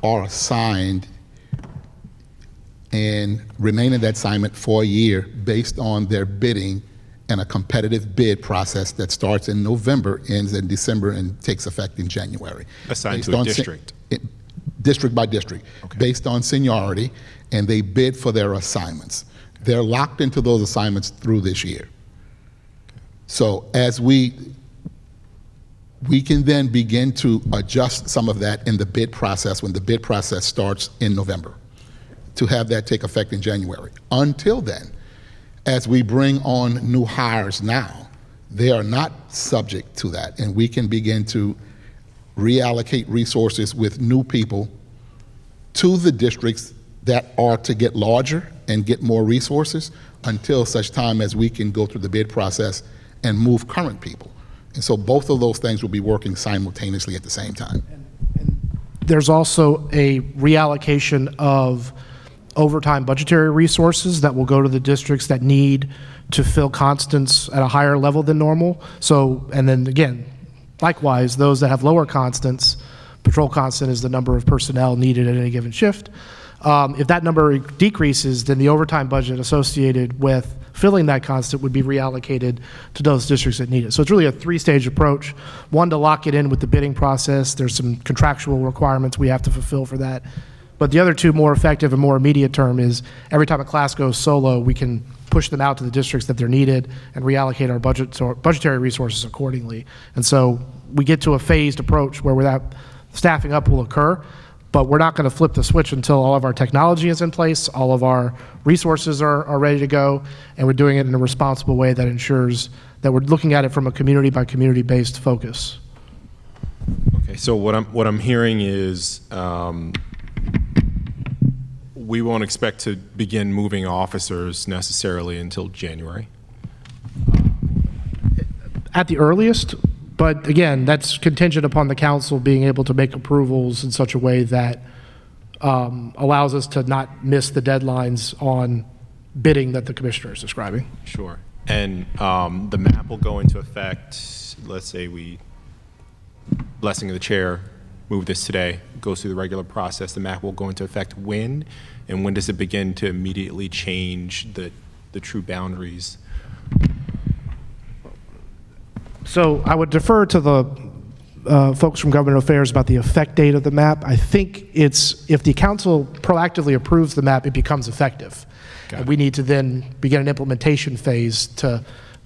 assigned and remain in that assignment for a year based on their bidding and a competitive bid process that starts in November, ends in December, and takes effect in January. Assigned to a district? District by district, okay. Based on seniority, and they bid for their assignments. They're locked into those assignments through this year. So as we can then begin to adjust some of that in the bid process when the bid process starts in November, to have that take effect in January. Until then, as we bring on new hires now, they are not subject to that, and we can begin to reallocate resources with new people to the districts that are to get larger and get more resources until such time as we can go through the bid process and move current people. And so both of those things will be working simultaneously at the same time. And there's also a reallocation of overtime budgetary resources that will go to the districts that need to fill constants at a higher level than normal. So, and then again, likewise, those that have lower constants, patrol constant is the number of personnel needed at any given shift. If that number decreases, then the overtime budget associated with filling that constant would be reallocated to those districts that need it. So it's really a three-stage approach. One, to lock it in with the bidding process. There's some contractual requirements we have to fulfill for that. But the other two, more effective and more immediate term, is every time a class goes solo, we can push them out to the districts that they're needed and reallocate our budgetary resources accordingly. And so we get to a phased approach where that staffing up will occur, but we're not going to flip the switch until all of our technology is in place, all of our resources are ready to go, and we're doing it in a responsible way that ensures that we're looking at it from a community by community based focus. Okay, so what I'm hearing is we won't expect to begin moving officers necessarily until January. At the earliest, but again, that's contingent upon the council being able to make approvals in such a way that allows us to not miss the deadlines on bidding that the commissioner is describing. Sure. And the map will go into effect, let's say we, blessing of the chair, move this today, goes through the regular process. The map will go into effect when, and when does it begin to immediately change the true boundaries? So I would defer to the folks from Government Affairs about the effect date of the map. I think it's, if the council proactively approves the map, it becomes effective. And we need to then begin an implementation phase to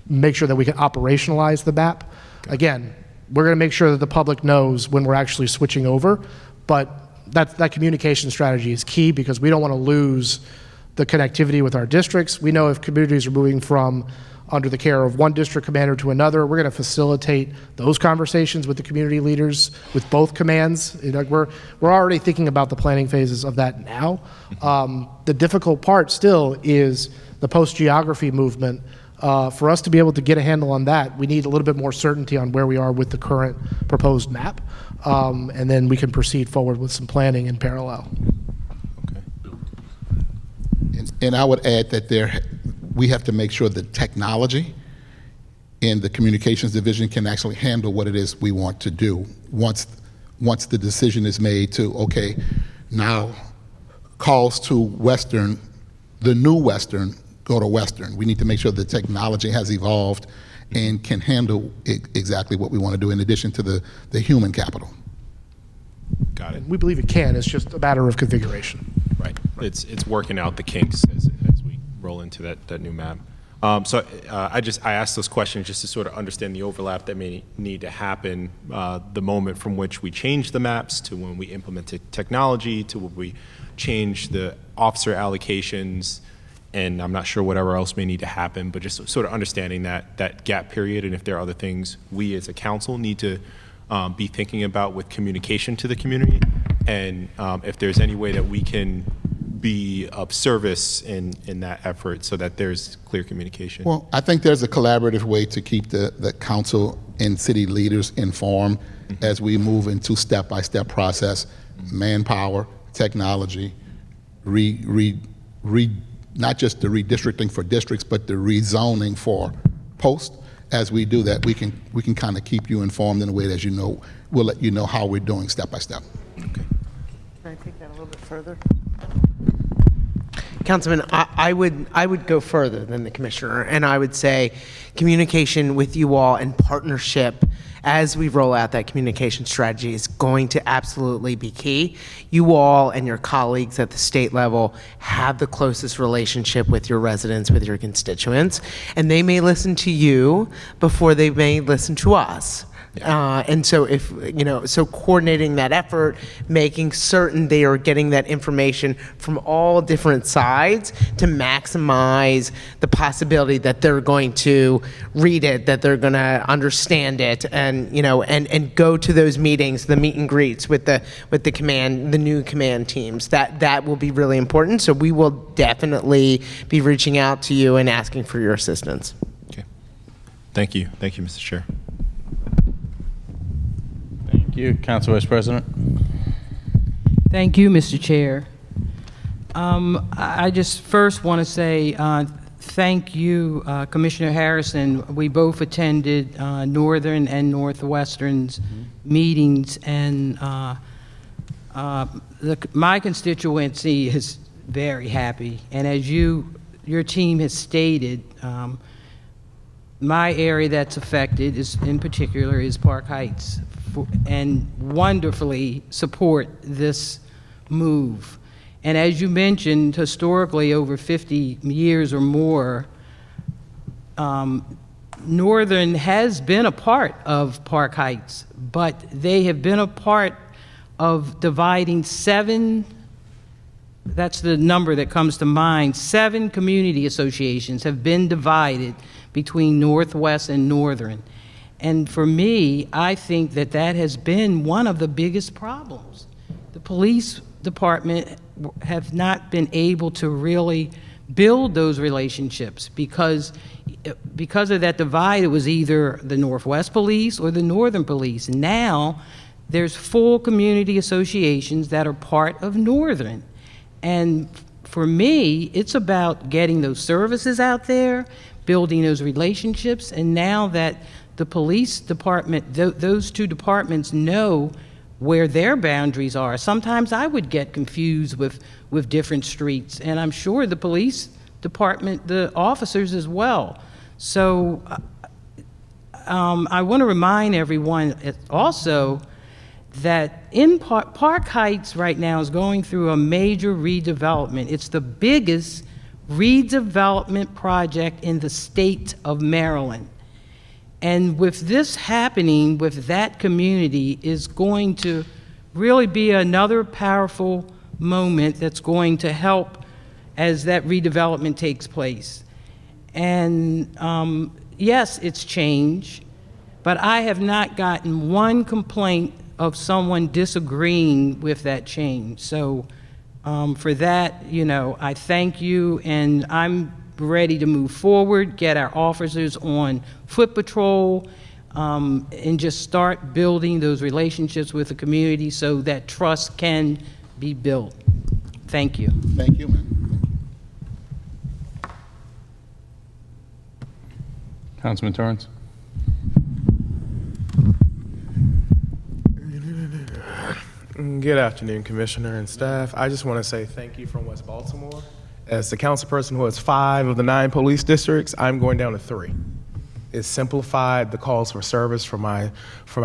make sure that we can operationalize the map. Again, we're going to make sure that the public knows when we're actually switching over, but that communication strategy is key because we don't want to lose the connectivity with our districts. We know if communities are moving from under the care of one district commander to another, we're going to facilitate those conversations with the community leaders with both commands. You know, we're already thinking about the planning phases of that now. The difficult part still is the post-geography movement. For us to be able to get a handle on that, we need a little bit more certainty on where we are with the current proposed map, and then we can proceed forward with some planning in parallel. And I would add that we have to make sure that technology in the communications division can actually handle what it is we want to do once the decision is made to, okay, now calls to Western, the new Western, go to Western. We need to make sure the technology has evolved and can handle exactly what we want to do in addition to the human capital. Got it. We believe it can. It's just a matter of configuration. Right. It's working out the kinks as we roll into that new map. So I asked those questions just to sort of understand the overlap that may need to happen the moment from which we change the maps to when we implemented technology to when we change the officer allocations, and I'm not sure whatever else may need to happen, but just sort of understanding that gap period and if there are other things we as a council need to be thinking about with communication to the community, and if there's any way that we can be of service in that effort so that there's clear communication. Well, I think there's a collaborative way to keep the council and city leaders informed as we move into step-by-step process, manpower, technology, not just the redistricting for districts, but the rezoning for post. As we do that, we can kind of keep you informed in a way that you know, we'll let you know how we're doing step by step. Okay. Can I take that a little bit further? Councilman, I would go further than the commissioner, and I would say communication with you all and partnership as we roll out that communication strategy is going to absolutely be key. You all and your colleagues at the state level have the closest relationship with your residents, with your constituents, and they may listen to you before they may listen to us. And so so coordinating that effort, making certain they are getting that information from all different sides to maximize the possibility that they're going to read it, that they're going to understand it, and and go to those meetings, the meet and greets with the command, the new command teams. That will be really important. So we will definitely be reaching out to you and asking for your assistance. Okay. Thank you, Mr. Chair. Thank you. Council Vice President. Thank you, Mr. Chair. I just first want to say thank you, Commissioner Harrison. We both attended Northern and Northwestern's meetings, and my constituency is very happy. And as your team has stated, my area that's affected in particular is Park Heights, and wonderfully support this move. And as you mentioned, historically, over 50 years or more, Northern has been a part of Park Heights, but they have been a part of dividing 7, that's the number that comes to mind, 7 community associations have been divided between Northwest and Northern. And for me, I think that has been one of the biggest problems. The police department have not been able to really build those relationships because of that divide. It was either the Northwest Police or the Northern Police. Now, there's full community associations that are part of Northern. And for me, it's about getting those services out there, building those relationships, and now that the police department, those two departments know where their boundaries are. Sometimes I would get confused with different streets, and I'm sure the police department, the officers as well. So I want to remind everyone also that in Park Heights right now is going through a major redevelopment. It's the biggest redevelopment project in the state of Maryland. And with this happening with that community is going to really be another powerful moment that's going to help as that redevelopment takes place. And yes, it's change, but I have not gotten one complaint of someone disagreeing with that change. So for that, I thank you, and I'm ready to move forward, get our officers on foot patrol, and just start building those relationships with the community so that trust can be built. Thank you. Thank you, man. Councilman Torrance. Good afternoon, Commissioner and staff. I just want to say thank you from West Baltimore. As the council person who has 5 of the 9 police districts, I'm going down to 3. It simplified the calls for service for my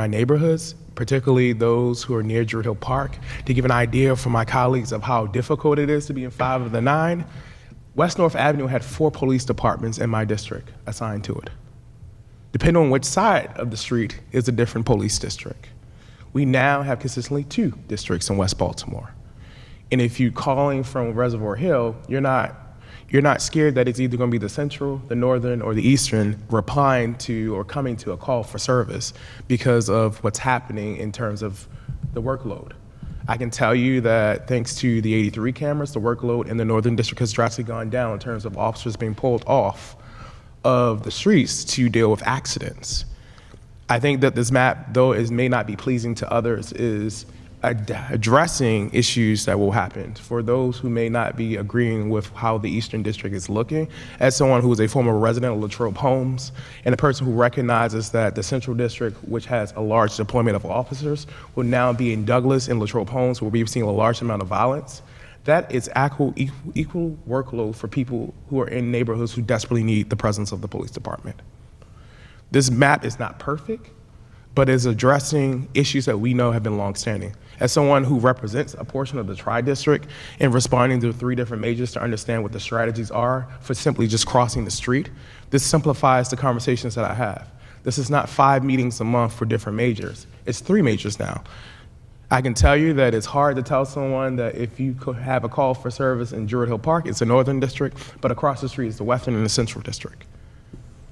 neighborhoods, particularly those who are near Druid Hill Park. To give an idea for my colleagues of how difficult it is to be in 5 of the 9, West North Avenue had 4 police departments in my district assigned to it. Depending on which side of the street is a different police district. We now have consistently 2 districts in West Baltimore. And if you're calling from Reservoir Hill, you're not scared that it's either going to be the central, the northern, or the eastern replying to or coming to a call for service because of what's happening in terms of the workload. I can tell you that thanks to the 83 cameras, the workload in the northern district has drastically gone down in terms of officers being pulled off of the streets to deal with accidents. I think that this map, though it may not be pleasing to others, is addressing issues that will happen. For those who may not be agreeing with how the Eastern District is looking, as someone who is a former resident of Latrobe Homes and a person who recognizes that the Central District, which has a large deployment of officers, will now be in Douglas and Latrobe Homes, where we've seen a large amount of violence. That is equal workload for people who are in neighborhoods who desperately need the presence of the police department. This map is not perfect, but is addressing issues that we know have been longstanding. As someone who represents a portion of the Tri-District and responding to 3 different majors to understand what the strategies are for simply just crossing the street, this simplifies the conversations that I have. This is not 5 meetings a month for different majors. It's 3 majors now. I can tell you that it's hard to tell someone that if you could have a call for service in Druid Hill Park, it's the Northern District, but across the street is the Western and the Central District.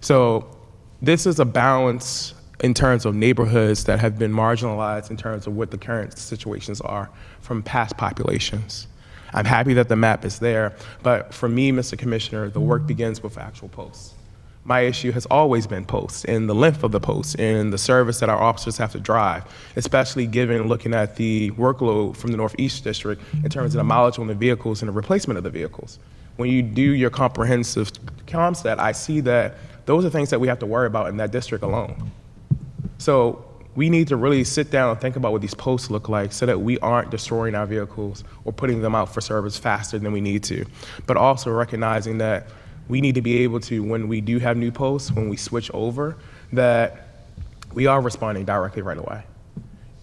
So this is a balance in terms of neighborhoods that have been marginalized in terms of what the current situations are from past populations. I'm happy that the map is there, but for me, Mr. Commissioner, the work begins with actual posts. My issue has always been posts and the length of the posts and the service that our officers have to drive, especially given looking at the workload from the Northeast District in terms of the mileage on the vehicles and the replacement of the vehicles. When you do your comprehensive CompStat, I see that those are things that we have to worry about in that district alone. So we need to really sit down and think about what these posts look like so that we aren't destroying our vehicles or putting them out for service faster than we need to, but also recognizing that we need to be able to, when we do have new posts, when we switch over, that we are responding directly right away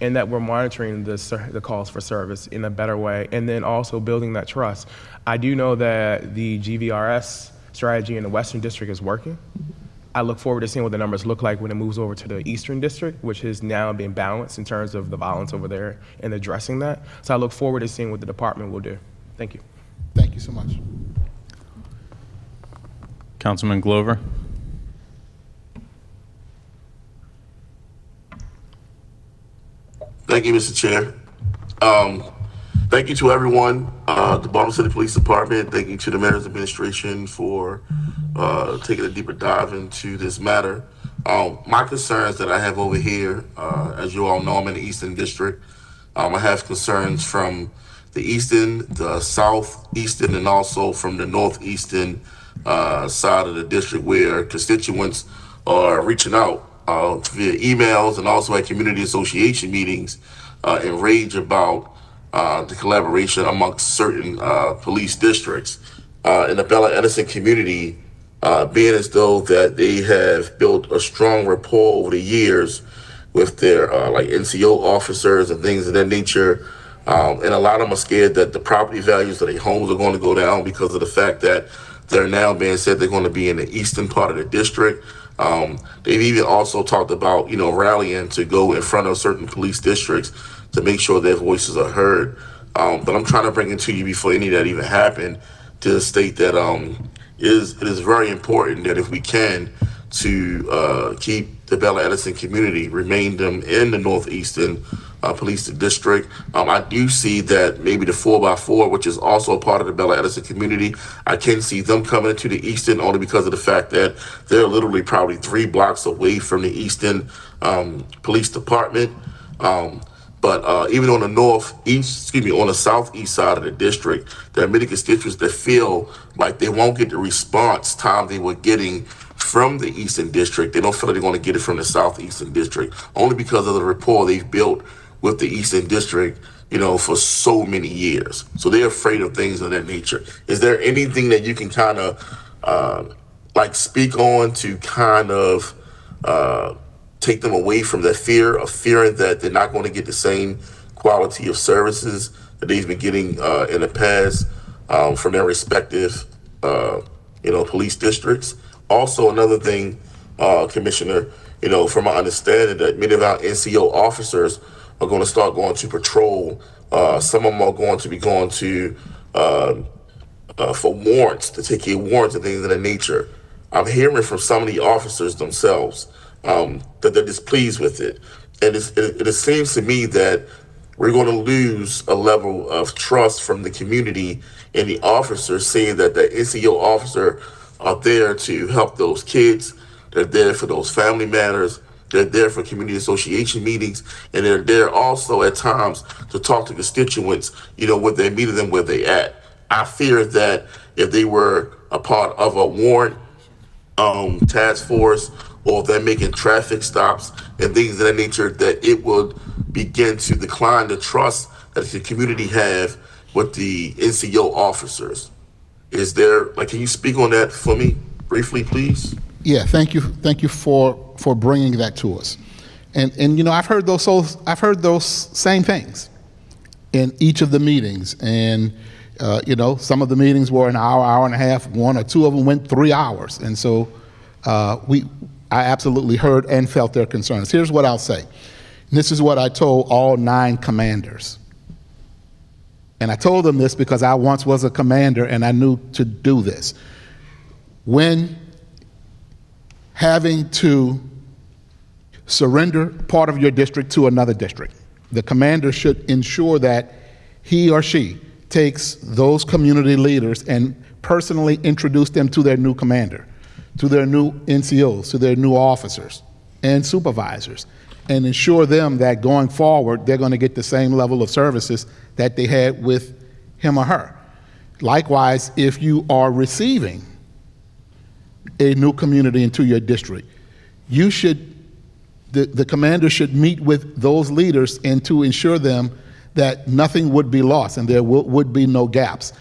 and that we're monitoring the calls for service in a better way and then also building that trust. I do know that the GVRS strategy in the Western District is working. I look forward to seeing what the numbers look like when it moves over to the Eastern District, which has now been balanced in terms of the violence over there and addressing that. So I look forward to seeing what the department will do. Thank you. Thank you so much. Councilman Glover. Thank you, Mr. Chair. Thank you to everyone, the Baltimore City Police Department. Thank you to the Mayor's administration for taking a deeper dive into this matter. My concerns that I have over here, as you all know, I'm in the Eastern District. I have concerns from the Eastern, the Southeastern, and also from the Northeastern side of the district where constituents are reaching out via emails and also at community association meetings enraged about the collaboration amongst certain police districts in the Bella Edison community, being as though that they have built a strong rapport over the years with their like NCO officers and things of that nature. And a lot of them are scared that the property values of their homes are going to go down because of the fact that They're now being said they're going to be in the eastern part of the district. They've even also talked about, rallying to go in front of certain police districts to make sure their voices are heard. But I'm trying to bring it to you before any of that even happened to state that it is very important that if we can to keep the Bella Edison community, remain them in the northeastern police district. I do see that maybe the 4x4, which is also a part of the Bella Edison community, I can see them coming into the eastern only because of the fact that they're literally probably 3 blocks away from the eastern police department. But even on the southeast side of the district, there are many constituents that feel like they won't get the response time they were getting from the eastern district. They don't feel like they're going to get it from the southeastern district, only because of the rapport they've built with the eastern district, for so many years. So they're afraid of things of that nature. Is there anything that you can kind of speak on to kind of take them away from that fear of fearing that they're not going to get the same quality of services that they've been getting in the past from their respective police districts? Also, another thing, Commissioner, from my understanding, that many of our NCO officers are going to start going to patrol. Some of them are going to be going to for warrants, to take care of warrants and things of that nature. I'm hearing from some of the officers themselves that they're displeased with it. And it seems to me that we're going to lose a level of trust from the community and the officers, seeing that the NCO officer are there to help those kids. They're there for those family matters. They're there for community association meetings, and they're there also at times to talk to constituents, when they meet them where they at. I fear that if they were a part of a warrant task force, or if they're making traffic stops and things of that nature, that it would begin to decline the trust that the community have with the NCO officers. Is there, can you speak on that for me briefly, please? Yeah, thank you for bringing that to us. And I've heard those same things in each of the meetings. And some of the meetings were an hour and a half. 1 or 2 of them went 3 hours. And so I absolutely heard and felt their concerns. Here's what I'll say. And this is what I told all 9 commanders. And I told them this because I once was a commander and I knew to do this. When having to surrender part of your district to another district, the commander should ensure that he or she takes those community leaders and personally introduce them to their new commander, to their new NCOs, to their new officers and supervisors, and ensure them that going forward, they're going to get the same level of services that they had with him or her. Likewise, if you are receiving a new community into your district, the commander should meet with those leaders and to ensure them that nothing would be lost and there would be no gaps.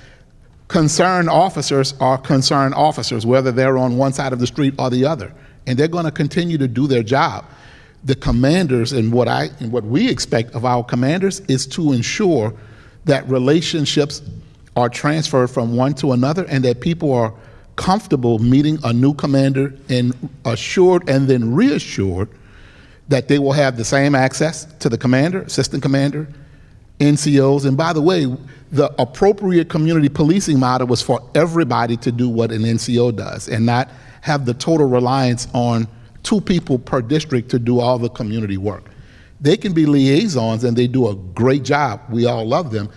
Concerned officers are concerned officers, whether they're on one side of the street or the other, and they're going to continue to do their job. The commanders and what we expect of our commanders is to ensure that relationships are transferred from one to another and that people are comfortable meeting a new commander and assured and then reassured that they will have the same access to the commander, assistant commander, NCOs. And by the way, the appropriate community policing model was for everybody to do what an NCO does and not have the total reliance on 2 people per district to do all the community work. They can be liaisons and they do a great job. We all love them.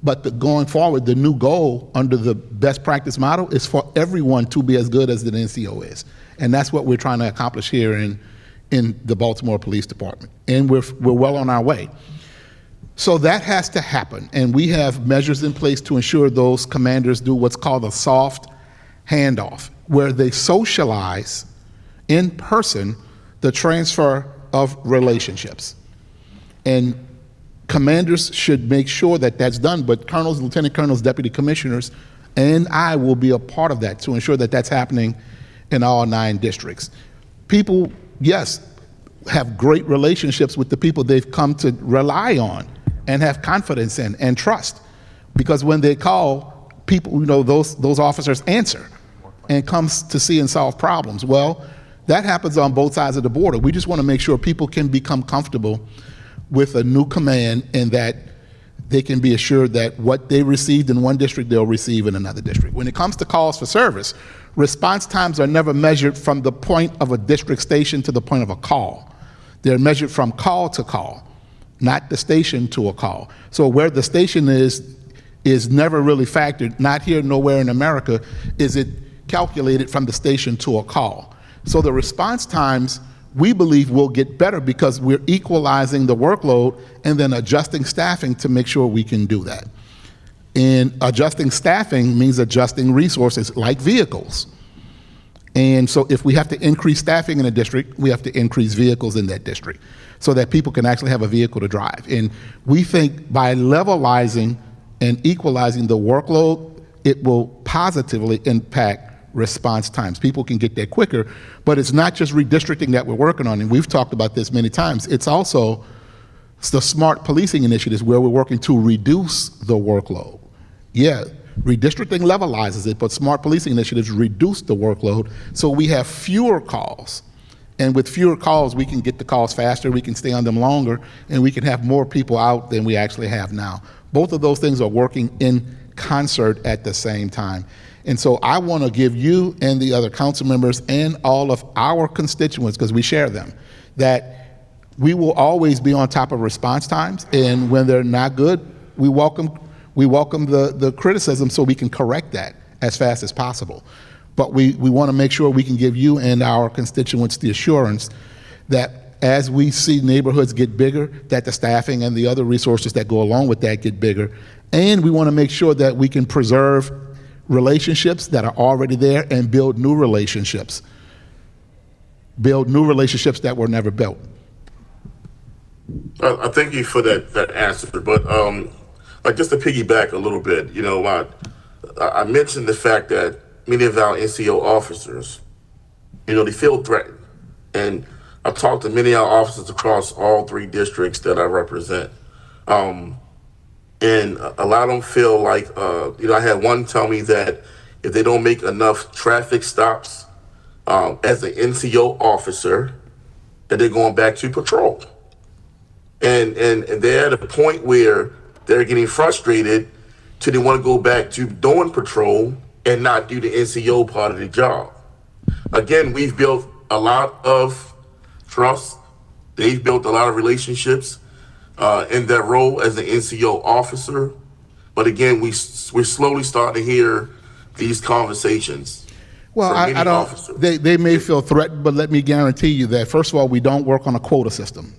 But going forward, the new goal under the best practice model is for everyone to be as good as the NCO is. And that's what we're trying to accomplish here in the Baltimore Police Department. And we're well on our way. So that has to happen. And we have measures in place to ensure those commanders do what's called a soft handoff, where they socialize in person the transfer of relationships. And commanders should make sure that that's done, but colonels, lieutenant colonels, deputy commissioners, and I will be a part of that to ensure that that's happening in all 9 districts. People, yes, have great relationships with the people they've come to rely on and have confidence in and trust, because when they call, people, those officers answer. and comes to see and solve problems. Well, that happens on both sides of the border. We just want to make sure people can become comfortable with a new command and that they can be assured that what they received in one district, they'll receive in another district. When it comes to calls for service, response times are never measured from the point of a district station to the point of a call. They're measured from call to call, not the station to a call. So where the station is never really factored, not here, nowhere in America, is it calculated from the station to a call. So the response times, we believe, will get better because we're equalizing the workload and then adjusting staffing to make sure we can do that. And adjusting staffing means adjusting resources like vehicles. And so if we have to increase staffing in a district, we have to increase vehicles in that district so that people can actually have a vehicle to drive. And we think by levelizing and equalizing the workload, it will positively impact response times. People can get there quicker, but it's not just redistricting that we're working on, and we've talked about this many times. It's also the smart policing initiatives where we're working to reduce the workload. Yeah, redistricting levelizes it, but smart policing initiatives reduce the workload so we have fewer calls. And with fewer calls, we can get the calls faster, we can stay on them longer, and we can have more people out than we actually have now. Both of those things are working in concert at the same time. And so I want to give you and the other council members and all of our constituents, because we share them, that we will always be on top of response times. And when they're not good, we welcome the criticism so we can correct that as fast as possible. But we want to make sure we can give you and our constituents the assurance that as we see neighborhoods get bigger, that the staffing and the other resources that go along with that get bigger. And we want to make sure that we can preserve relationships that are already there and build new relationships. Build new relationships that were never built. I thank you for that answer, but like just to piggyback a little bit, you know, I mentioned the fact that many of our NCO officers, you know, they feel threatened. And I've talked to many of our officers across all three districts that I represent. And a lot of them feel like, you know, I had one tell me that if they don't make enough traffic stops as an NCO officer, that they're going back to patrol. And they're at a point where they're getting frustrated till they want to go back to doing patrol and not do the NCO part of the job. Again, we've built a lot of trust. They've built a lot of relationships in that role as an NCO officer. But again, we're slowly starting to hear these conversations. Well, I don't, they may feel threatened, but let me guarantee you that, first of all, we don't work on a quota system.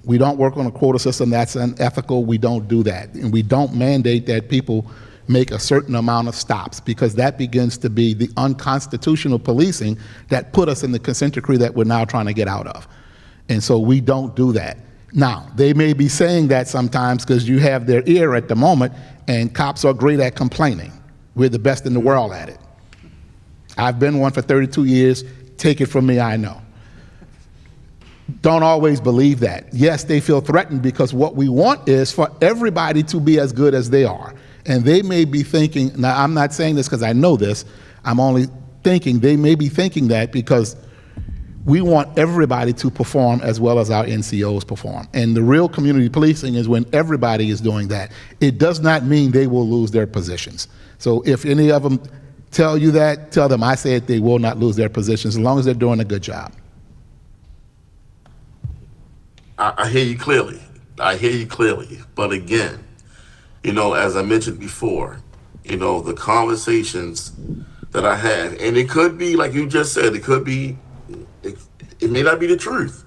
We don't work on a quota system that's unethical. We don't do that. And we don't mandate that people make a certain amount of stops, because that begins to be the unconstitutional policing that put us in the consent decree that we're now trying to get out of. And so we don't do that. Now, they may be saying that sometimes because you have their ear at the moment, and cops are great at complaining. We're the best in the world at it. I've been one for 32 years. Take it from me, I know. Don't always believe that. Yes, they feel threatened because what we want is for everybody to be as good as they are. And they may be thinking, now I'm not saying this because I know this, I'm only thinking they may be thinking that because we want everybody to perform as well as our NCOs perform. And the real community policing is when everybody is doing that. It does not mean they will lose their positions. So if any of them tell you that, tell them I said they will not lose their positions as long as they're doing a good job. I hear you clearly. I hear you clearly. But again, you know, as I mentioned before, you know, the conversations that I have, and it could be, like you just said, it could be, it may not be the truth.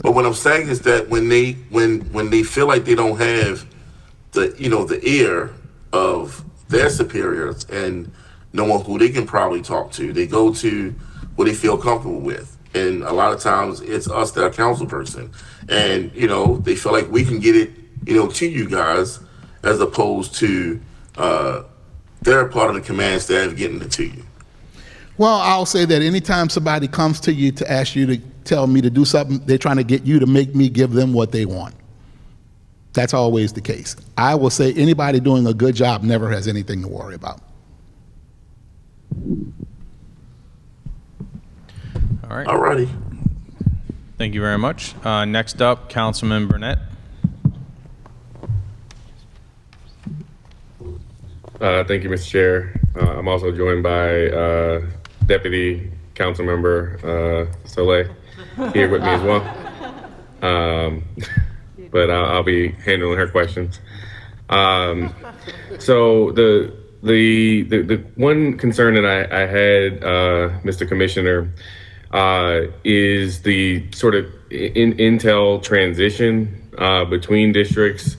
But what I'm saying is that when they feel like they don't have the, you know, the ear of their superiors and no one who they can probably talk to, they go to what they feel comfortable with. And a lot of times it's us that are council person. And, you know, they feel like we can get it, you know, to you guys as opposed to they're part of the command staff getting it to you. Well, I'll say that anytime somebody comes to you to ask you to tell me to do something, they're trying to get you to make me give them what they want. That's always the case. I will say anybody doing a good job never has anything to worry about. All right. All righty. Thank you very much. Next up, Councilman Burnett. Thank you, Mr. Chair. I'm also joined by Deputy Councilmember Soleil here with me as well. But I'll be handling her questions. So the one concern that I had, Mr. Commissioner, is the sort of intel transition between districts.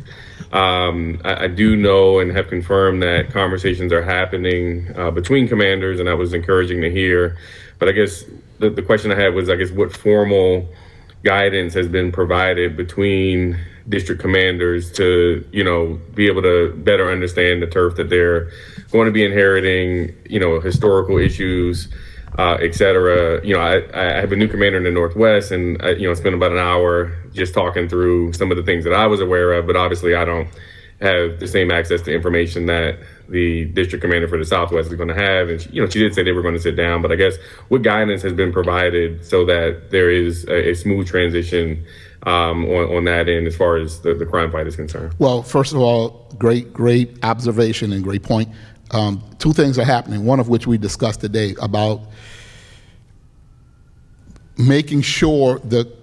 I do know and have confirmed that conversations are happening between commanders, and that was encouraging to hear. But I guess the question I had was, I guess, what formal guidance has been provided between district commanders to, be able to better understand the turf that they're going to be inheriting, historical issues, et cetera. I have a new commander in the Northwest, and I spent about an hour just talking through some of the things that I was aware of, but obviously I don't have the same access to information that the district commander for the Southwest is going to have. And she did say they were going to sit down, but I guess what guidance has been provided so that there is a smooth transition on that end as far as the crime fight is concerned? Well, first of all, great observation and great point. Two things are happening, one of which we discussed today about making sure the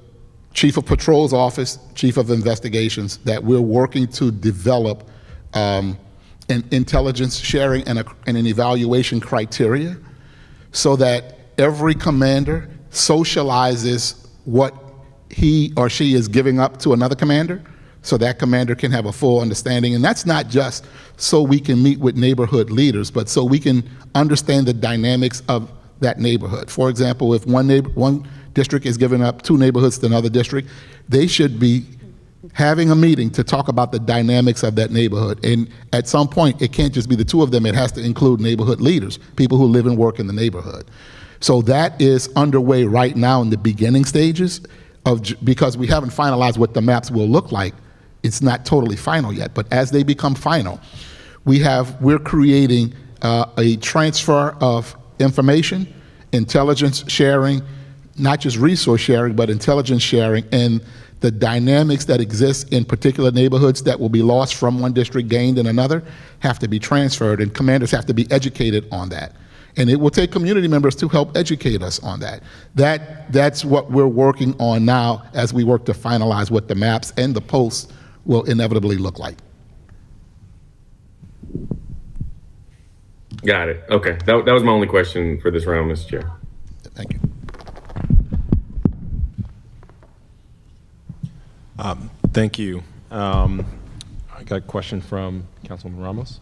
Chief of Patrol's office, Chief of Investigations, that we're working to develop an intelligence sharing and an evaluation criteria so that every commander socializes what he or she is giving up to another commander, so that commander can have a full understanding. And that's not just so we can meet with neighborhood leaders, but so we can understand the dynamics of that neighborhood. For example, if one district is giving up 2 neighborhoods to another district, they should be having a meeting to talk about the dynamics of that neighborhood. And at some point, it can't just be the 2 of them, it has to include neighborhood leaders, people who live and work in the neighborhood. So that is underway right now in the beginning stages because we haven't finalized what the maps will look like. It's not totally final yet, but as they become final, we're creating a transfer of information, intelligence sharing, not just resource sharing, but intelligence sharing, and the dynamics that exist in particular neighborhoods that will be lost from one district, gained in another, have to be transferred, and commanders have to be educated on that. And it will take community members to help educate us on that. That's what we're working on now as we work to finalize what the maps and the posts will inevitably look like. Got it. Okay. That was my only question for this round, Mr. Chair. Thank you. Thank you. I got a question from Councilman Ramos.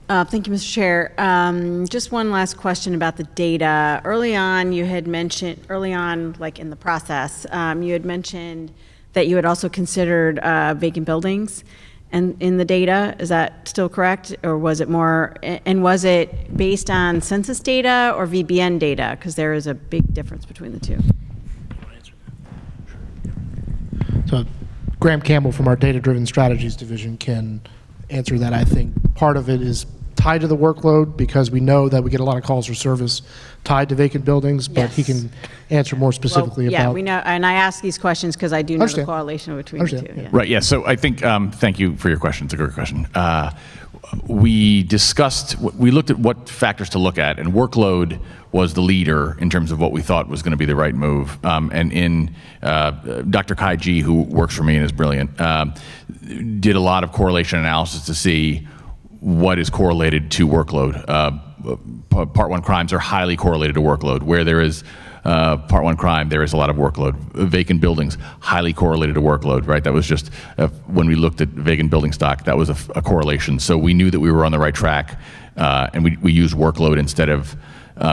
Thank you, Mr. Chair. Just one last question about the data. Early on, like in the process, you had mentioned that you had also considered vacant buildings and in the data. Is that still correct? Or was it more, and was it based on census data or VBN data? Because there is a big difference between the two. So Graham Campbell from our Data-Driven Strategies Division can answer that. I think part of it is tied to the workload because we know that we get a lot of calls for service tied to vacant buildings, but Yes. he can answer more specifically about. Yeah, we know, and I ask these questions because I do know the correlation between the two. Yeah. Right, yeah, so I think, thank you for your question, it's a great question. We looked at what factors to look at, and workload was the leader in terms of what we thought was going to be the right move. And in Dr. Kai G, who works for me and is brilliant, did a lot of correlation analysis to see what is correlated to workload. Part 1 crimes are highly correlated to workload. Where there is Part 1 crime, there is a lot of workload. Vacant buildings, highly correlated to workload, right? That was just, when we looked at vacant building stock, that was a correlation. So we knew that we were on the right track, and we used workload instead of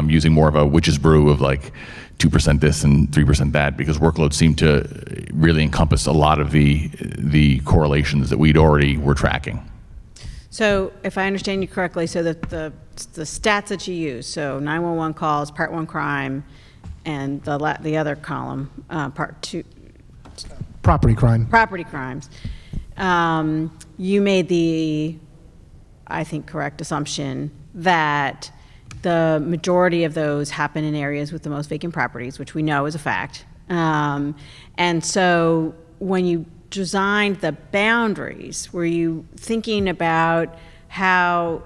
using more of a witch's brew of like 2% this and 3% that, because workload seemed to really encompass a lot of the correlations that we'd already were tracking. So if I understand you correctly, so the stats that you use, so 911 calls, Part 1 crime, and the other column, Part 2. Property crime. Property crimes. You made the, I think, correct assumption that the majority of those happen in areas with the most vacant properties, which we know is a fact. And so when you designed the boundaries, were you thinking about how,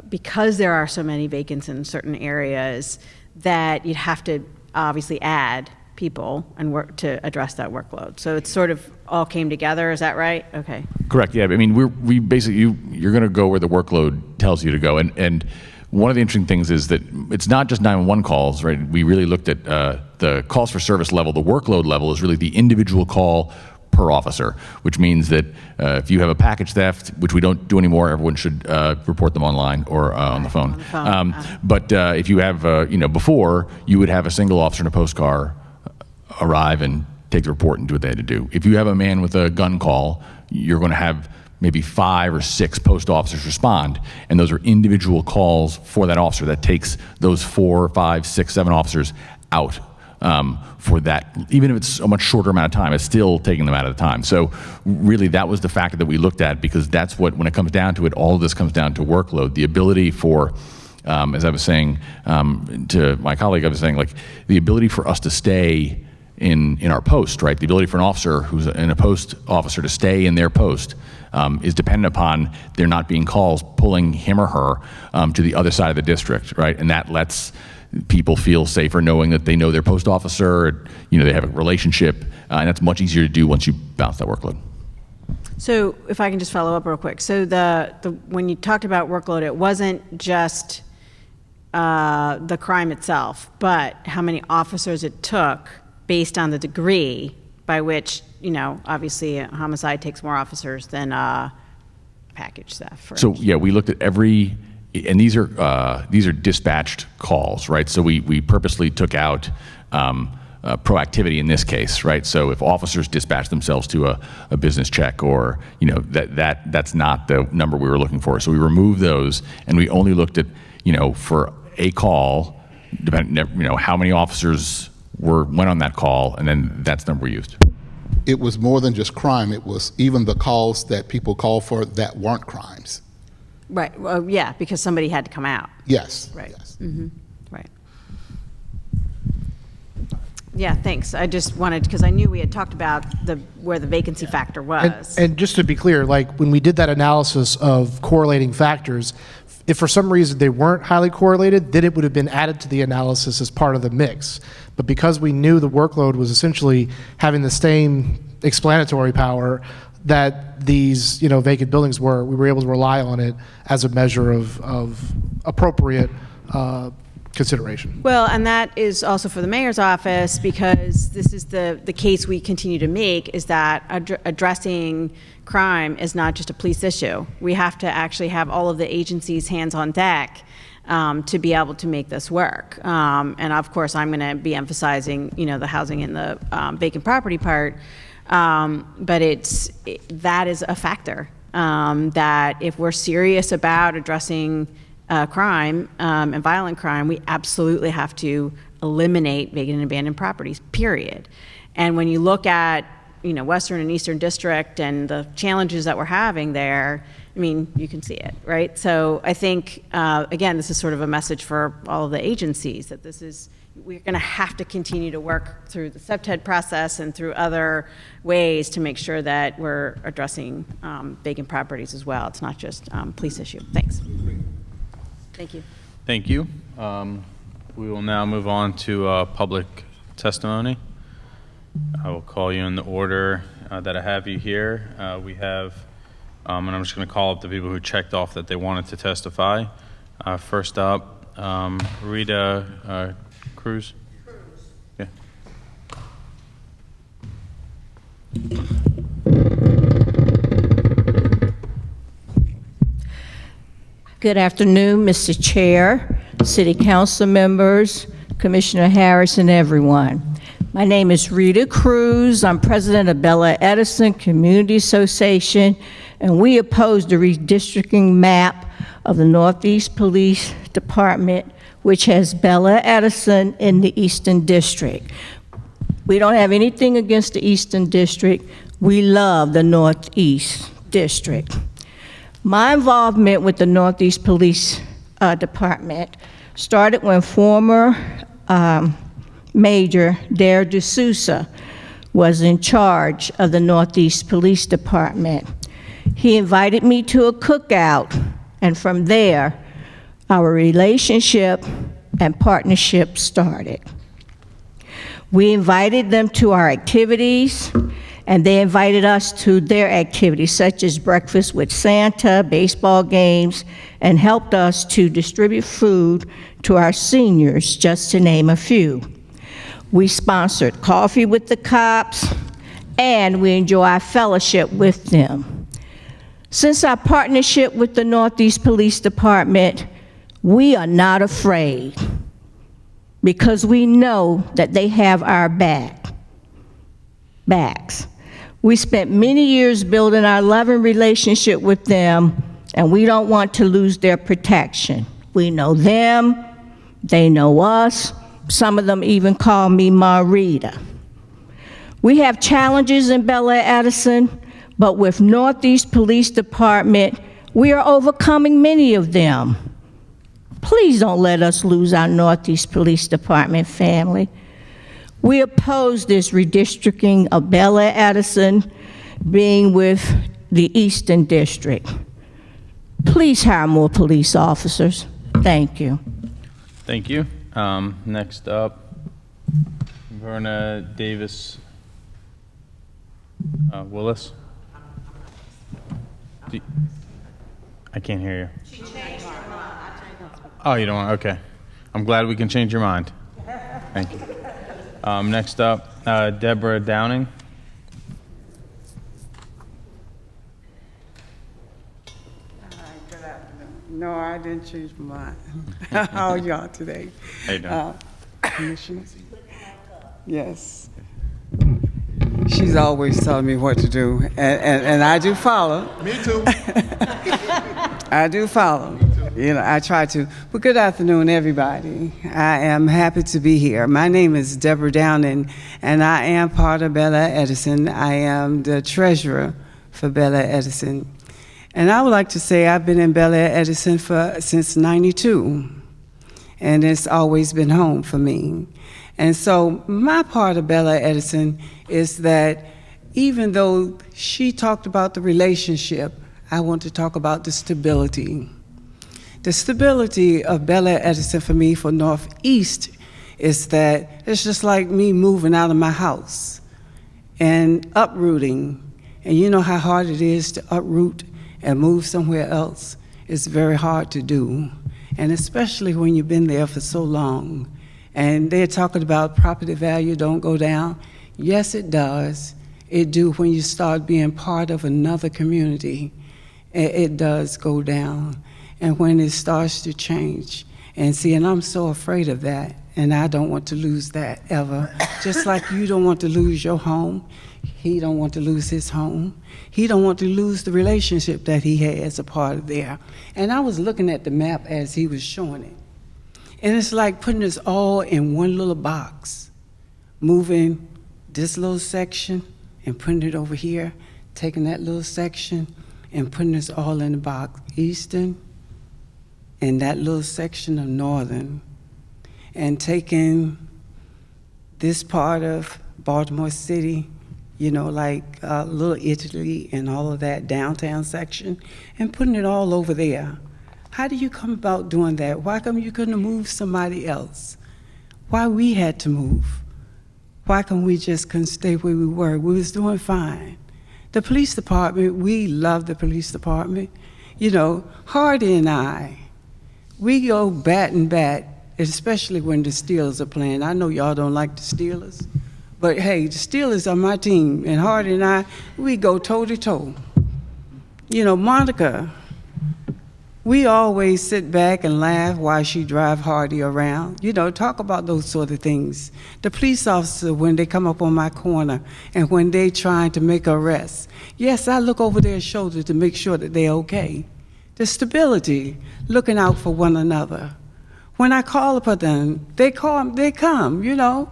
because there are so many vacants in certain areas, that you'd have to obviously add people and work to address that workload? So it sort of all came together, is that right? Okay. Correct, yeah. I mean, we basically, you're going to go where the workload tells you to go. And one of the interesting things is that it's not just 911 calls, right? We really looked at the calls for service level. The workload level is really the individual call per officer, which means that if you have a package theft, which we don't do anymore, everyone should report them online or on the phone. But if you have, before, you would have a single officer in a post car arrive and take the report and do what they had to do. If you have a man with a gun call, you're going to have maybe 5 or 6 post officers respond, and those are individual calls for that officer. That takes those 4, 5, 6, 7 officers out for that. Even if it's a much shorter amount of time, it's still taking them out of the time. So really, that was the factor that we looked at, because that's what, when it comes down to it, all of this comes down to workload. The ability for, as I was saying to my colleague, I was saying, like, the ability for us to stay in our post, right? The ability for an officer who's in a post officer to stay in their post is dependent upon there not being calls pulling him or her to the other side of the district, right? And that lets people feel safer knowing that they know their post officer, they have a relationship, and that's much easier to do once you bounce that workload. So if I can just follow up real quick. So when you talked about workload, it wasn't just the crime itself, but how many officers it took based on the degree by which, obviously a homicide takes more officers than package theft. So yeah, we looked at every, and these are dispatched calls, right? So we purposely took out proactivity in this case, right? So if officers dispatch themselves to a business check, or that's not the number we were looking for. So we removed those, and we only looked at for a call, how many officers went on that call, and then that's the number we used. It was more than just crime. It was even the calls that people called for that weren't crimes. Right. Well, yeah, because somebody had to come out. Yes. Right. Yes. Mm-hmm. Right. Yeah, thanks. I just wanted, because I knew we had talked about where the vacancy factor was. And just to be clear, like when we did that analysis of correlating factors, if for some reason they weren't highly correlated, then it would have been added to the analysis as part of the mix. But because we knew the workload was essentially having the same explanatory power that these vacant buildings were, we were able to rely on it as a measure of appropriate consideration. Well, and that is also for the mayor's office, because this is the case we continue to make, is that addressing crime is not just a police issue. We have to actually have all of the agencies' hands on deck to be able to make this work. And of course, I'm going to be emphasizing, the housing and the vacant property part. But that is a factor, that if we're serious about addressing crime and violent crime, we absolutely have to eliminate vacant and abandoned properties, period. And when you look at Western and Eastern District and the challenges that we're having there, I mean, you can see it, right? So I think, again, this is sort of a message for all of the agencies, that we're going to have to continue to work through the SEPTED process and through other ways to make sure that we're addressing vacant properties as well. It's not just a police issue. Thanks. Thank you. Thank you. We will now move on to public testimony. I will call you in the order that I have you here. We have, and I'm just going to call up the people who checked off that they wanted to testify. First up, Rita Cruz. Yeah. Good afternoon, Mr. Chair, City Council members, Commissioner Harris, and everyone. My name is Rita Cruz. I'm president of Bella Edison Community Association, and we oppose the redistricting map of the Northeast Police Department, which has Bella Edison in the Eastern District. We don't have anything against the Eastern District. We love the Northeast District. My involvement with the Northeast Police Department started when former Major Dare D'Souza was in charge of the Northeast Police Department. He invited me to a cookout, and from there, our relationship and partnership started. We invited them to our activities, and they invited us to their activities, such as breakfast with Santa, baseball games, and helped us to distribute food to our seniors, just to name a few. We sponsored Coffee with the Cops, and we enjoy our fellowship with them. Since our partnership with the Northeast Police Department, we are not afraid, because we know that they have our backs. We spent many years building our loving relationship with them, and we don't want to lose their protection. We know them, they know us. Some of them even call me Marita. We have challenges in Bel Air Edison, but with Northeast Police Department, we are overcoming many of them. Please don't let us lose our Northeast Police Department family. We oppose this redistricting of Bel Air Edison being with the Eastern District. Please hire more police officers. Thank you. Thank you. Next up, Verna Davis Willis. I can't hear you. Oh, you don't want, okay. I'm glad we can change your mind. Thank you. Next up, Deborah Downing. Good afternoon. No, I didn't change my mind. How are y'all today? How you doing? Commissioners? Yes. She's always telling me what to do, and I do follow. Me too. I do follow. You know, I try to. But good afternoon, everybody. I am happy to be here. My name is Deborah Downing, and I am part of Bel Air Edison. I am the treasurer for Bel Air Edison. And I would like to say I've been in Bel Air Edison since '92, and it's always been home for me. And so my part of Bel Air Edison is that even though she talked about the relationship, I want to talk about the stability. The stability of Bel Air Edison for me, for Northeast, is that it's just like me moving out of my house and uprooting. And you know how hard it is to uproot and move somewhere else. It's very hard to do, and especially when you've been there for so long. And they're talking about property value don't go down. Yes, it does. It do when you start being part of another community. It does go down. And when it starts to change. And see, and I'm so afraid of that, and I don't want to lose that ever. Just like you don't want to lose your home, he don't want to lose his home. He don't want to lose the relationship that he has a part of there. And I was looking at the map as he was showing it. And it's like putting us all in one little box, moving this little section and putting it over here, taking that little section and putting us all in the box, Eastern, and that little section of Northern, and taking this part of Baltimore City, you know, like Little Italy and all of that downtown section, and putting it all over there. How do you come about doing that? Why come you couldn't have moved somebody else? Why we had to move? Why come we just couldn't stay where we were? We was doing fine. The police department, we love the police department. You know, Hardy and I, we go bat and bat, especially when the Steelers are playing. I know y'all don't like the Steelers, but hey, the Steelers are my team, and Hardy and I, we go toe to toe. You know, Monica, we always sit back and laugh while she drive Hardy around. You know, talk about those sort of things. The police officer, when they come up on my corner and when they trying to make arrests, yes, I look over their shoulder to make sure that they're okay. The stability, looking out for one another. When I call upon them, they come, you know.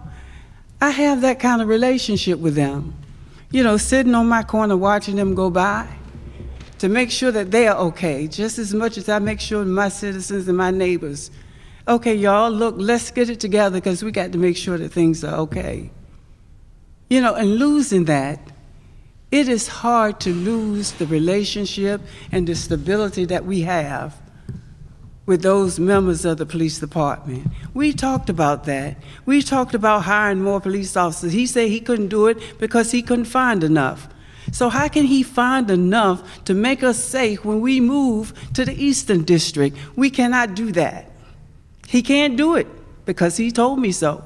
I have that kind of relationship with them. You know, sitting on my corner watching them go by to make sure that they are okay, just as much as I make sure my citizens and my neighbors Okay, y'all, look, let's get it together because we got to make sure that things are okay. You know, and losing that, it is hard to lose the relationship and the stability that we have with those members of the police department. We talked about that. We talked about hiring more police officers. He said he couldn't do it because he couldn't find enough. So how can he find enough to make us safe when we move to the Eastern District? We cannot do that. He can't do it because he told me so.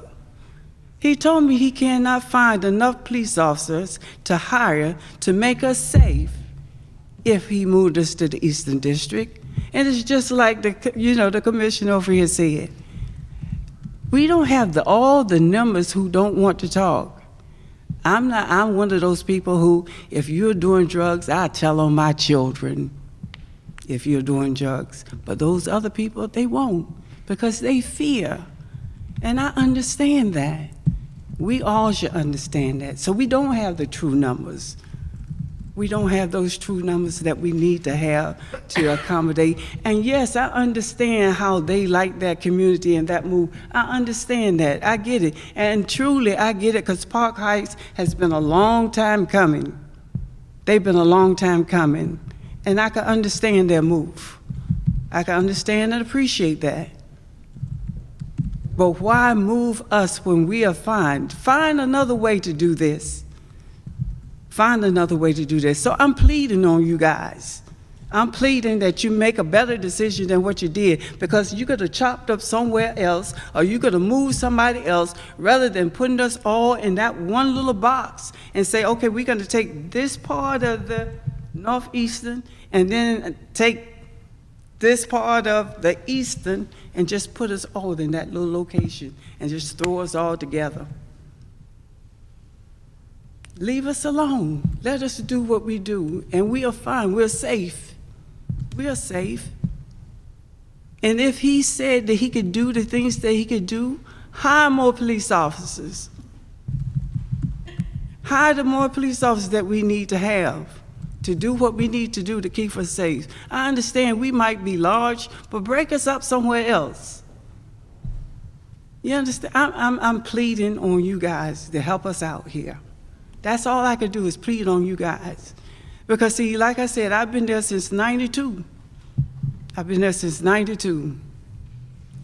He told me he cannot find enough police officers to hire to make us safe if he moved us to the Eastern District. And it's just like the commissioner over here said. We don't have all the numbers who don't want to talk. I'm one of those people who, if you're doing drugs, I tell on my children if you're doing drugs. But those other people, they won't because they fear. And I understand that. We all should understand that. So we don't have the true numbers. We don't have those true numbers that we need to have to accommodate. And yes, I understand how they like that community and that move. I understand that. I get it. And truly, I get it because Park Heights has been a long time coming. They've been a long time coming. And I can understand their move. I can understand and appreciate that. But why move us when we are fine? Find another way to do this. Find another way to do this. So I'm pleading on you guys. I'm pleading that you make a better decision than what you did because you could have chopped up somewhere else or you could have moved somebody else rather than putting us all in that one little box and say, okay, we're going to take this part of the Northeastern and then take this part of the Eastern and just put us all in that little location and just throw us all together. Leave us alone. Let us do what we do, and we are fine. We're safe. We are safe. And if he said that he could do the things that he could do, hire more police officers. Hire the more police officers that we need to have to do what we need to do to keep us safe. I understand we might be large, but break us up somewhere else. You understand? I'm pleading on you guys to help us out here. That's all I could do is plead on you guys. Because see, like I said, I've been there since 92. I've been there since 92.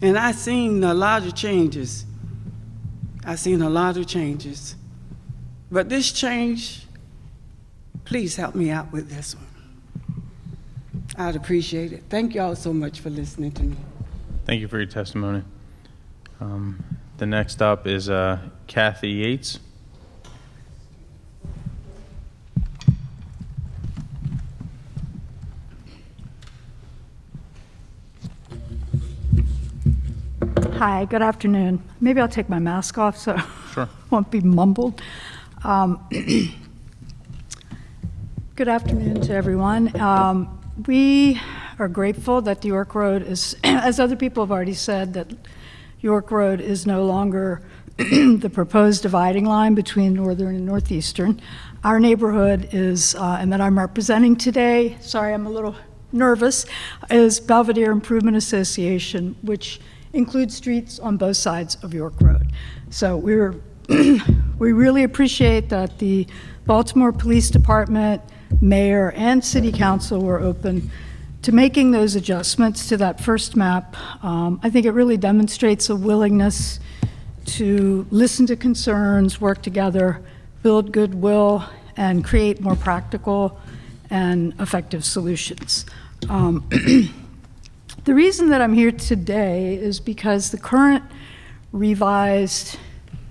And I've seen a lot of changes. I've seen a lot of changes. But this change, please help me out with this one. I'd appreciate it. Thank you all so much for listening to me. Thank you for your testimony. The next up is Kathy Yates. Hi, good afternoon. Maybe I'll take my mask off so Sure. it won't be mumbled. Good afternoon to everyone. We are grateful that the York Road is, as other people have already said, that York Road is no longer the proposed dividing line between Northern and Northeastern. Our neighborhood is, and that I'm representing today, sorry, I'm a little nervous, is Belvedere Improvement Association, which includes streets on both sides of York Road. So we really appreciate that the Baltimore Police Department, Mayor, and City Council were open to making those adjustments to that first map. I think it really demonstrates a willingness to listen to concerns, work together, build goodwill, and create more practical and effective solutions. The reason that I'm here today is because the current revised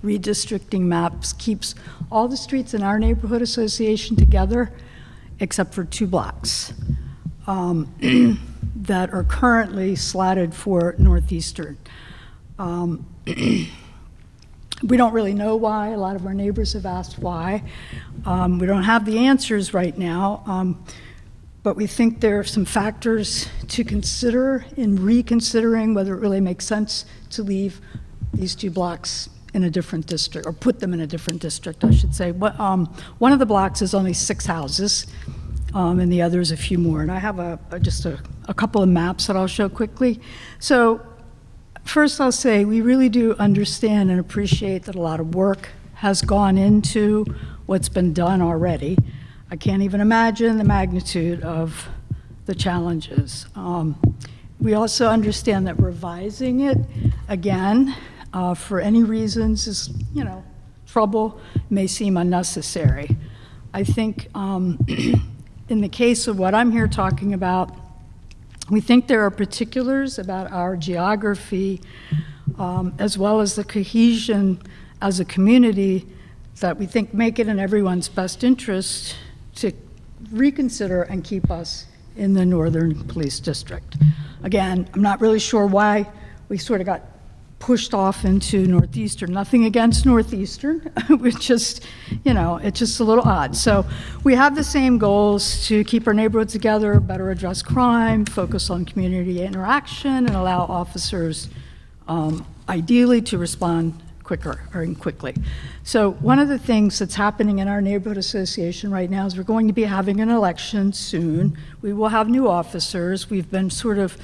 redistricting maps keeps all the streets in our neighborhood association together except for 2 blocks that are currently slotted for Northeastern. We don't really know why. A lot of our neighbors have asked why. We don't have the answers right now. But we think there are some factors to consider in reconsidering whether it really makes sense to leave these 2 blocks in a different district, or put them in a different district, I should say. One of the blocks is only 6 houses, and the other is a few more. And I have just a couple of maps that I'll show quickly. So First, I'll say we really do understand and appreciate that a lot of work has gone into what's been done already. I can't even imagine the magnitude of the challenges. We also understand that revising it again for any reasons is, trouble, may seem unnecessary. I think in the case of what I'm here talking about, we think there are particulars about our geography as well as the cohesion as a community that we think make it in everyone's best interest to reconsider and keep us in the Northern Police District. Again, I'm not really sure why we sort of got pushed off into Northeastern. Nothing against Northeastern, it's just, it's just a little odd. So we have the same goals to keep our neighborhoods together, better address crime, focus on community interaction, and allow officers ideally to respond quickly. So one of the things that's happening in our neighborhood association right now is we're going to be having an election soon. We will have new officers. We've been sort of,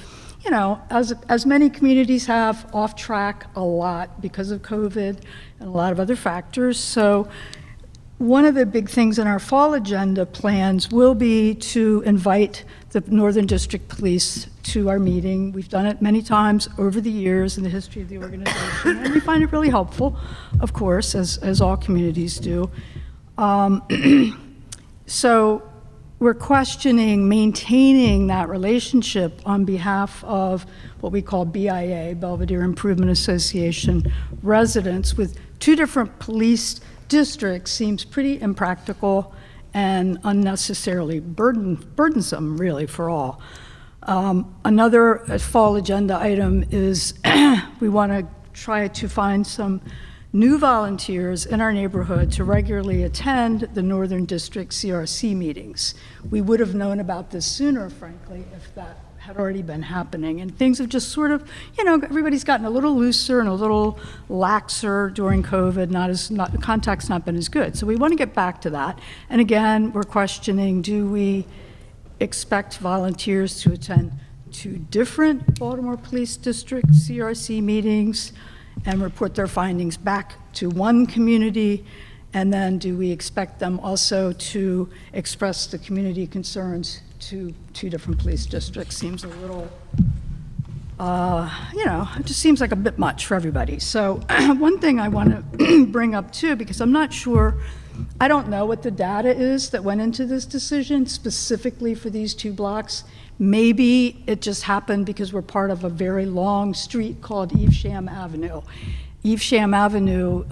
as many communities have, off track a lot because of COVID and a lot of other factors. So one of the big things in our fall agenda plans will be to invite the Northern District Police to our meeting. We've done it many times over the years in the history of the organization, and we find it really helpful, of course, as all communities do. So we're questioning maintaining that relationship on behalf of what we call BIA, Belvedere Improvement Association residents with two different police districts seems pretty impractical and unnecessarily burdensome, really, for all. Another fall agenda item is we want to try to find some new volunteers in our neighborhood to regularly attend the Northern District CRC meetings. We would have known about this sooner, frankly, if that had already been happening. And things have just sort of, everybody's gotten a little looser and a little laxer during COVID, contact's not been as good. So we want to get back to that. And again, we're questioning, do we expect volunteers to attend two different Baltimore Police District CRC meetings and report their findings back to one community? And then do we expect them also to express the community concerns to two different police districts? Seems a little, it just seems like a bit much for everybody. So one thing I want to bring up too, because I'm not sure, I don't know what the data is that went into this decision specifically for these two blocks. Maybe it just happened because we're part of a very long street called Evesham Avenue. Evesham Avenue,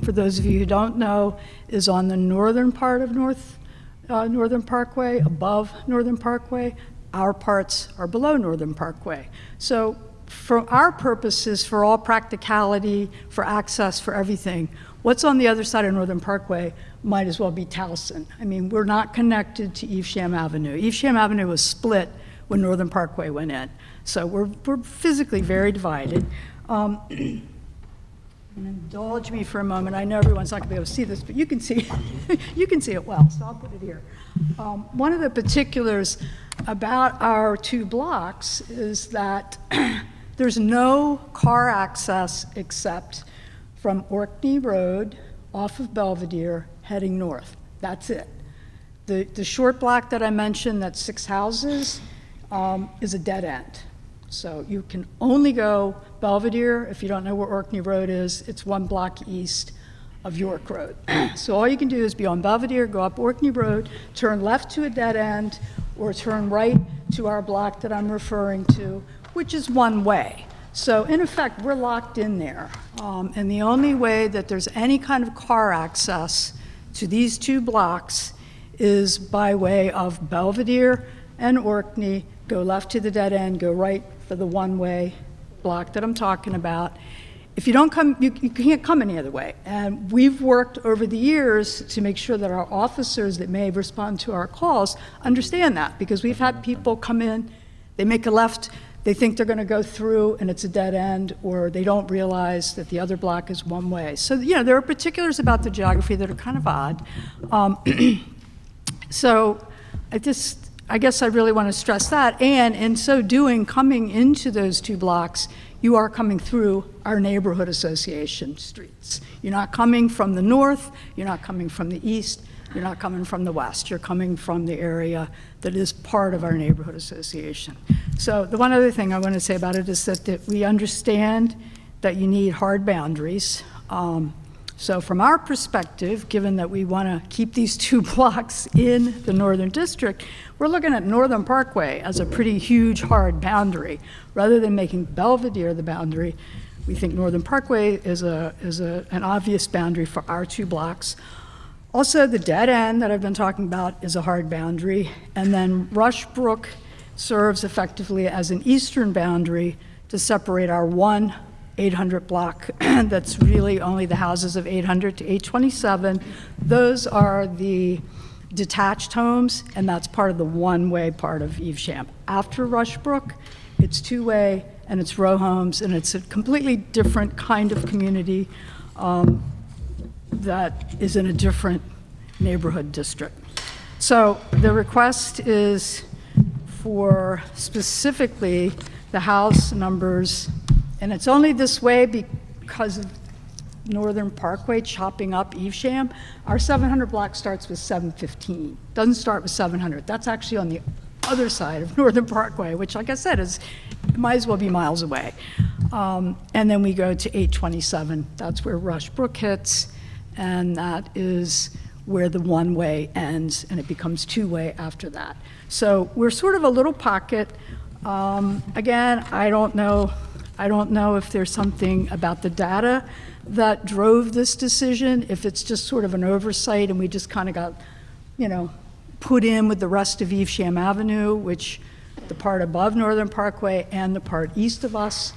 for those of you who don't know, is on the northern part of Northern Parkway, above Northern Parkway. Our parts are below Northern Parkway. So for our purposes, for all practicality, for access, for everything, what's on the other side of Northern Parkway might as well be Towson. I mean, we're not connected to Evesham Avenue. Evesham Avenue was split when Northern Parkway went in. So we're physically very divided. And indulge me for a moment. I know everyone's not going to be able to see this, but you can see, you can see it well, so I'll put it here. One of the particulars about our two blocks is that there's no car access except from Orkney Road off of Belvedere heading north. That's it. The short block that I mentioned, that's 6 houses, is a dead end. So you can only go Belvedere. If you don't know where Orkney Road is, it's 1 block east of York Road. So all you can do is be on Belvedere, go up Orkney Road, turn left to a dead end, or turn right to our block that I'm referring to, which is one way. So in effect, we're locked in there. And the only way that there's any kind of car access to these two blocks is by way of Belvedere and Orkney. Go left to the dead end, go right for the one-way block that I'm talking about. If you don't come, you can't come any other way. And we've worked over the years to make sure that our officers that may respond to our calls understand that, because we've had people come in, they make a left, they think they're going to go through and it's a dead end, or they don't realize that the other block is one way. So, there are particulars about the geography that are kind of odd. So I guess I really want to stress that, and in so doing, coming into those two blocks you are coming through our neighborhood association streets. You're not coming from the north, you're not coming from the east, you're not coming from the west. You're coming from the area that is part of our neighborhood association. So the one other thing I want to say about it is that we understand that you need hard boundaries. So from our perspective, given that we want to keep these 2 blocks in the Northern District, we're looking at Northern Parkway as a pretty huge hard boundary. Rather than making Belvedere the boundary, we think Northern Parkway is an obvious boundary for our 2 blocks. Also, the dead end that I've been talking about is a hard boundary, and then Rushbrook serves effectively as an eastern boundary to separate our 800 block that's really only the houses of 800 to 827. Those are the detached homes, and that's part of the one-way part of Evesham. After Rushbrook, it's two-way, and it's row homes, and it's a completely different kind of community that is in a different neighborhood district. So the request is for specifically the house numbers, and it's only this way because of Northern Parkway chopping up Evesham. Our 700 block starts with 715, doesn't start with 700. That's actually on the other side of Northern Parkway, which, like I said, might as well be miles away. And then we go to 827. That's where Rushbrook hits, and that is where the one-way ends, and it becomes two-way after that. So we're sort of a little pocket. Again, I don't know if there's something about the data that drove this decision, if it's just sort of an oversight and we just kind of got, put in with the rest of Evesham Avenue, which the part above Northern Parkway and the part east of us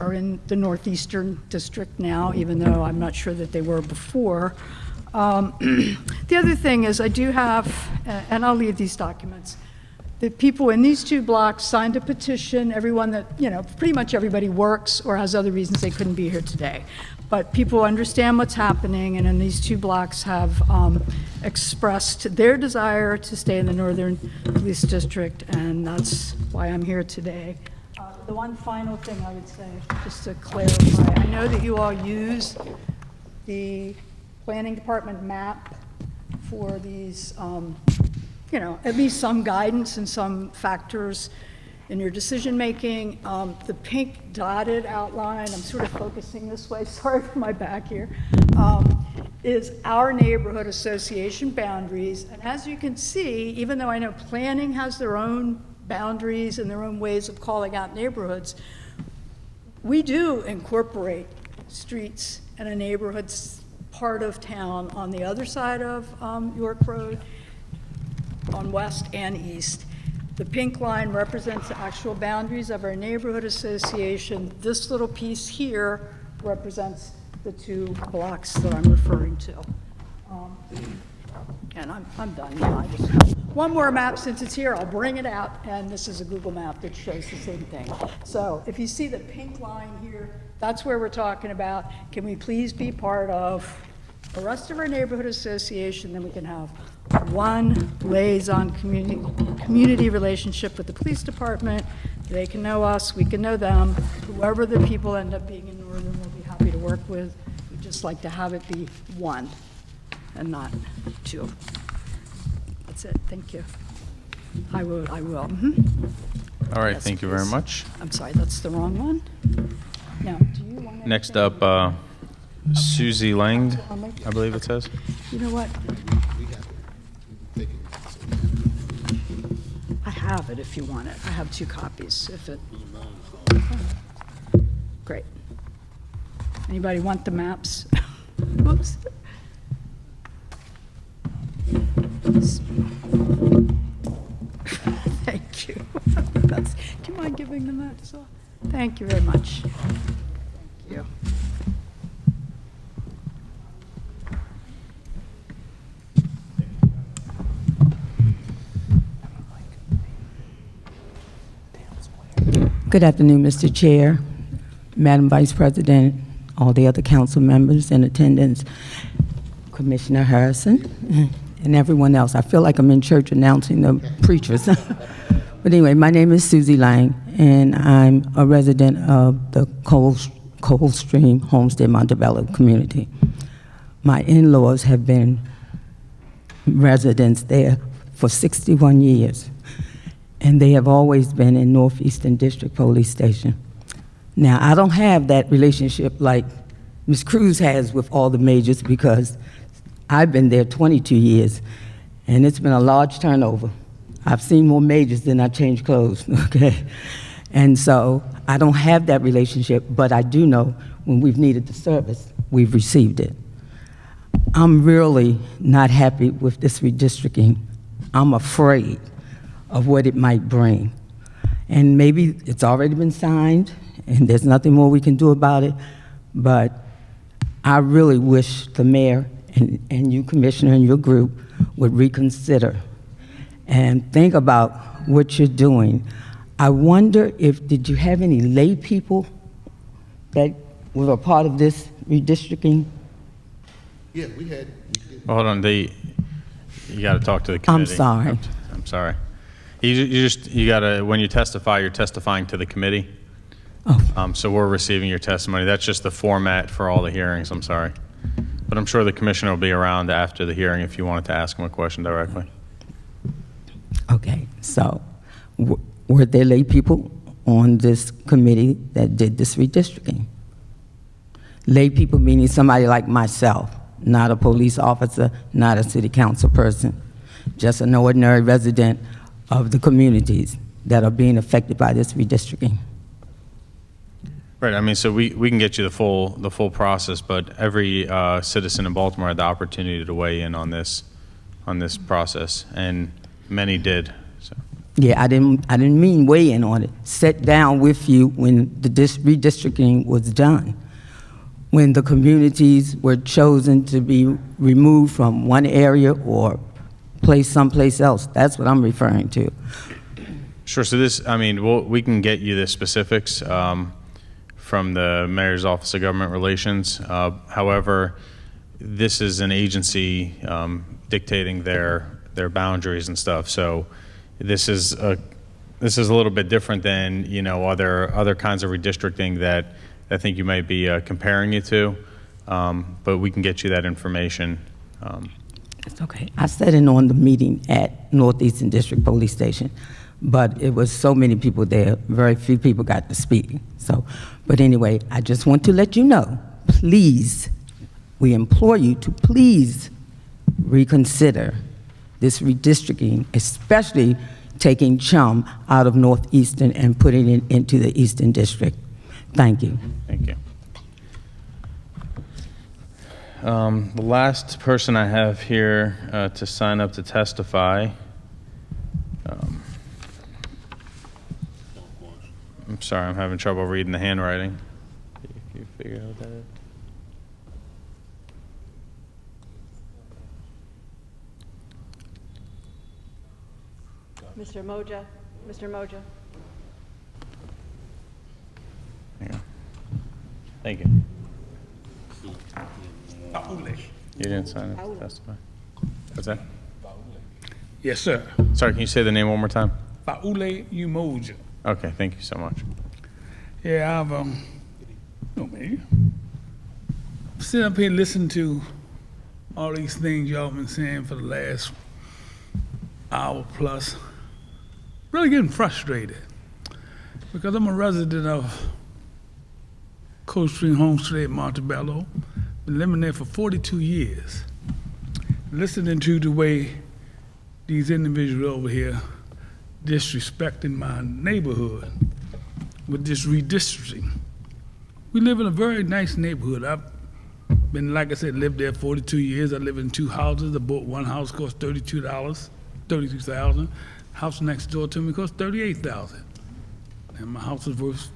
are in the northeastern district now, even though I'm not sure that they were before. The other thing is I do have, and I'll leave these documents, the people in these two blocks signed a petition, everyone that, pretty much everybody works or has other reasons they couldn't be here today. But people understand what's happening, and in these two blocks have expressed their desire to stay in the Northern Police District, and that's why I'm here today. The one final thing I would say, just to clarify, I know that you all use the Planning Department map for these, at least some guidance and some factors in your decision making. The pink dotted outline, I'm sort of focusing this way, sorry for my back here, is our neighborhood association boundaries. And as you can see, even though I know planning has their own boundaries and their own ways of calling out neighborhoods, we do incorporate streets and a neighborhood part of town on the other side of York Road, on west and east. The pink line represents the actual boundaries of our neighborhood association. This little piece here represents the two blocks that I'm referring to. And I'm done now. I just one more map since it's here, I'll bring it out, and this is a Google map that shows the same thing. So if you see the pink line here, that's where we're talking about. Can we please be part of the rest of our neighborhood association? Then we can have one liaison community relationship with the police department. They can know us, we can know them. Whoever the people end up being in Northern, we'll be happy to work with. We'd just like to have it be one and not two. That's it, thank you. I will. Mm-hmm. All right, Yes, thank you very please. much. I'm sorry, that's the wrong one. Now, do you want to? Next up, Susie Lang, I believe it says. You know what? I have it if you want it. I have 2 copies if it. Great. Anybody want the maps? Whoops. Thank you. Do you mind giving the maps off? Thank you very much. Thank you. Good afternoon, Mr. Chair, Madam Vice President, all the other council members in attendance, Commissioner Harrison, and everyone else. I feel like I'm in church announcing the preachers. But anyway, my name is Susie Lang, and I'm a resident of the Coldstream Homestead Montebello community. My in-laws have been residents there for 61 years, and they have always been in Northeastern District Police Station. Now, I don't have that relationship like Ms. Cruz has with all the majors because I've been there 22 years, and it's been a large turnover. I've seen more majors than I've changed clothes, okay? And so I don't have that relationship, but I do know when we've needed the service, we've received it. I'm really not happy with this redistricting. I'm afraid of what it might bring. And maybe it's already been signed, and there's nothing more we can do about it, but I really wish the mayor and you, Commissioner, and your group would reconsider and think about what you're doing. I wonder did you have any lay people that were a part of this redistricting? Yeah, we had. Well, hold on, you got to talk to the committee. I'm sorry. I'm sorry. You got to, when you testify, you're testifying to the committee. Oh. So we're receiving your testimony. That's just the format for all the hearings, I'm sorry. But I'm sure the commissioner will be around after the hearing if you wanted to ask him a question directly. Okay, so were there lay people on this committee that did this redistricting? Lay people meaning somebody like myself, not a police officer, not a city council person, just an ordinary resident of the communities that are being affected by this redistricting. Right, I mean, so we can get you the full process, but every citizen in Baltimore had the opportunity to weigh in on this process, and many did. So. Yeah, I didn't mean weigh in on it. Sit down with you when the redistricting was done, when the communities were chosen to be removed from one area or placed someplace else. That's what I'm referring to. Sure. So we can get you the specifics from the Mayor's Office of Government Relations. However, this is an agency dictating their boundaries and stuff. So this is a little bit different than other kinds of redistricting that I think you might be comparing it to. But we can get you that information. It's okay. I sat in on the meeting at Northeastern District Police Station, but it was so many people there, very few people got to speak. So, but anyway, I just want to let you know, please, we implore you to please reconsider this redistricting, especially taking Chum out of Northeastern and putting it into the Eastern District. Thank you. Thank you. The last person I have here to sign up to testify, I'm sorry, I'm having trouble reading the handwriting. Can you figure out what that is? Mr. Moja. Mr. Moja. There you go. Thank you. You didn't sign up to testify. What's that? Yes, sir. Sorry, can you say the name one more time? Faule Umoja. Okay, thank you so much. Yeah, I've maybe sitting up here listening to all these things y'all been saying for the last hour plus. Really getting frustrated because I'm a resident of Coldstream Homestead, Montebello. Been living there for 42 years. Listening to the way these individuals over here disrespecting my neighborhood with this redistricting. We live in a very nice neighborhood. I've been, like I said, lived there 42 years. I live in 2 houses. I bought one house, cost $32,000. House next door to me cost $38,000. And my house is worth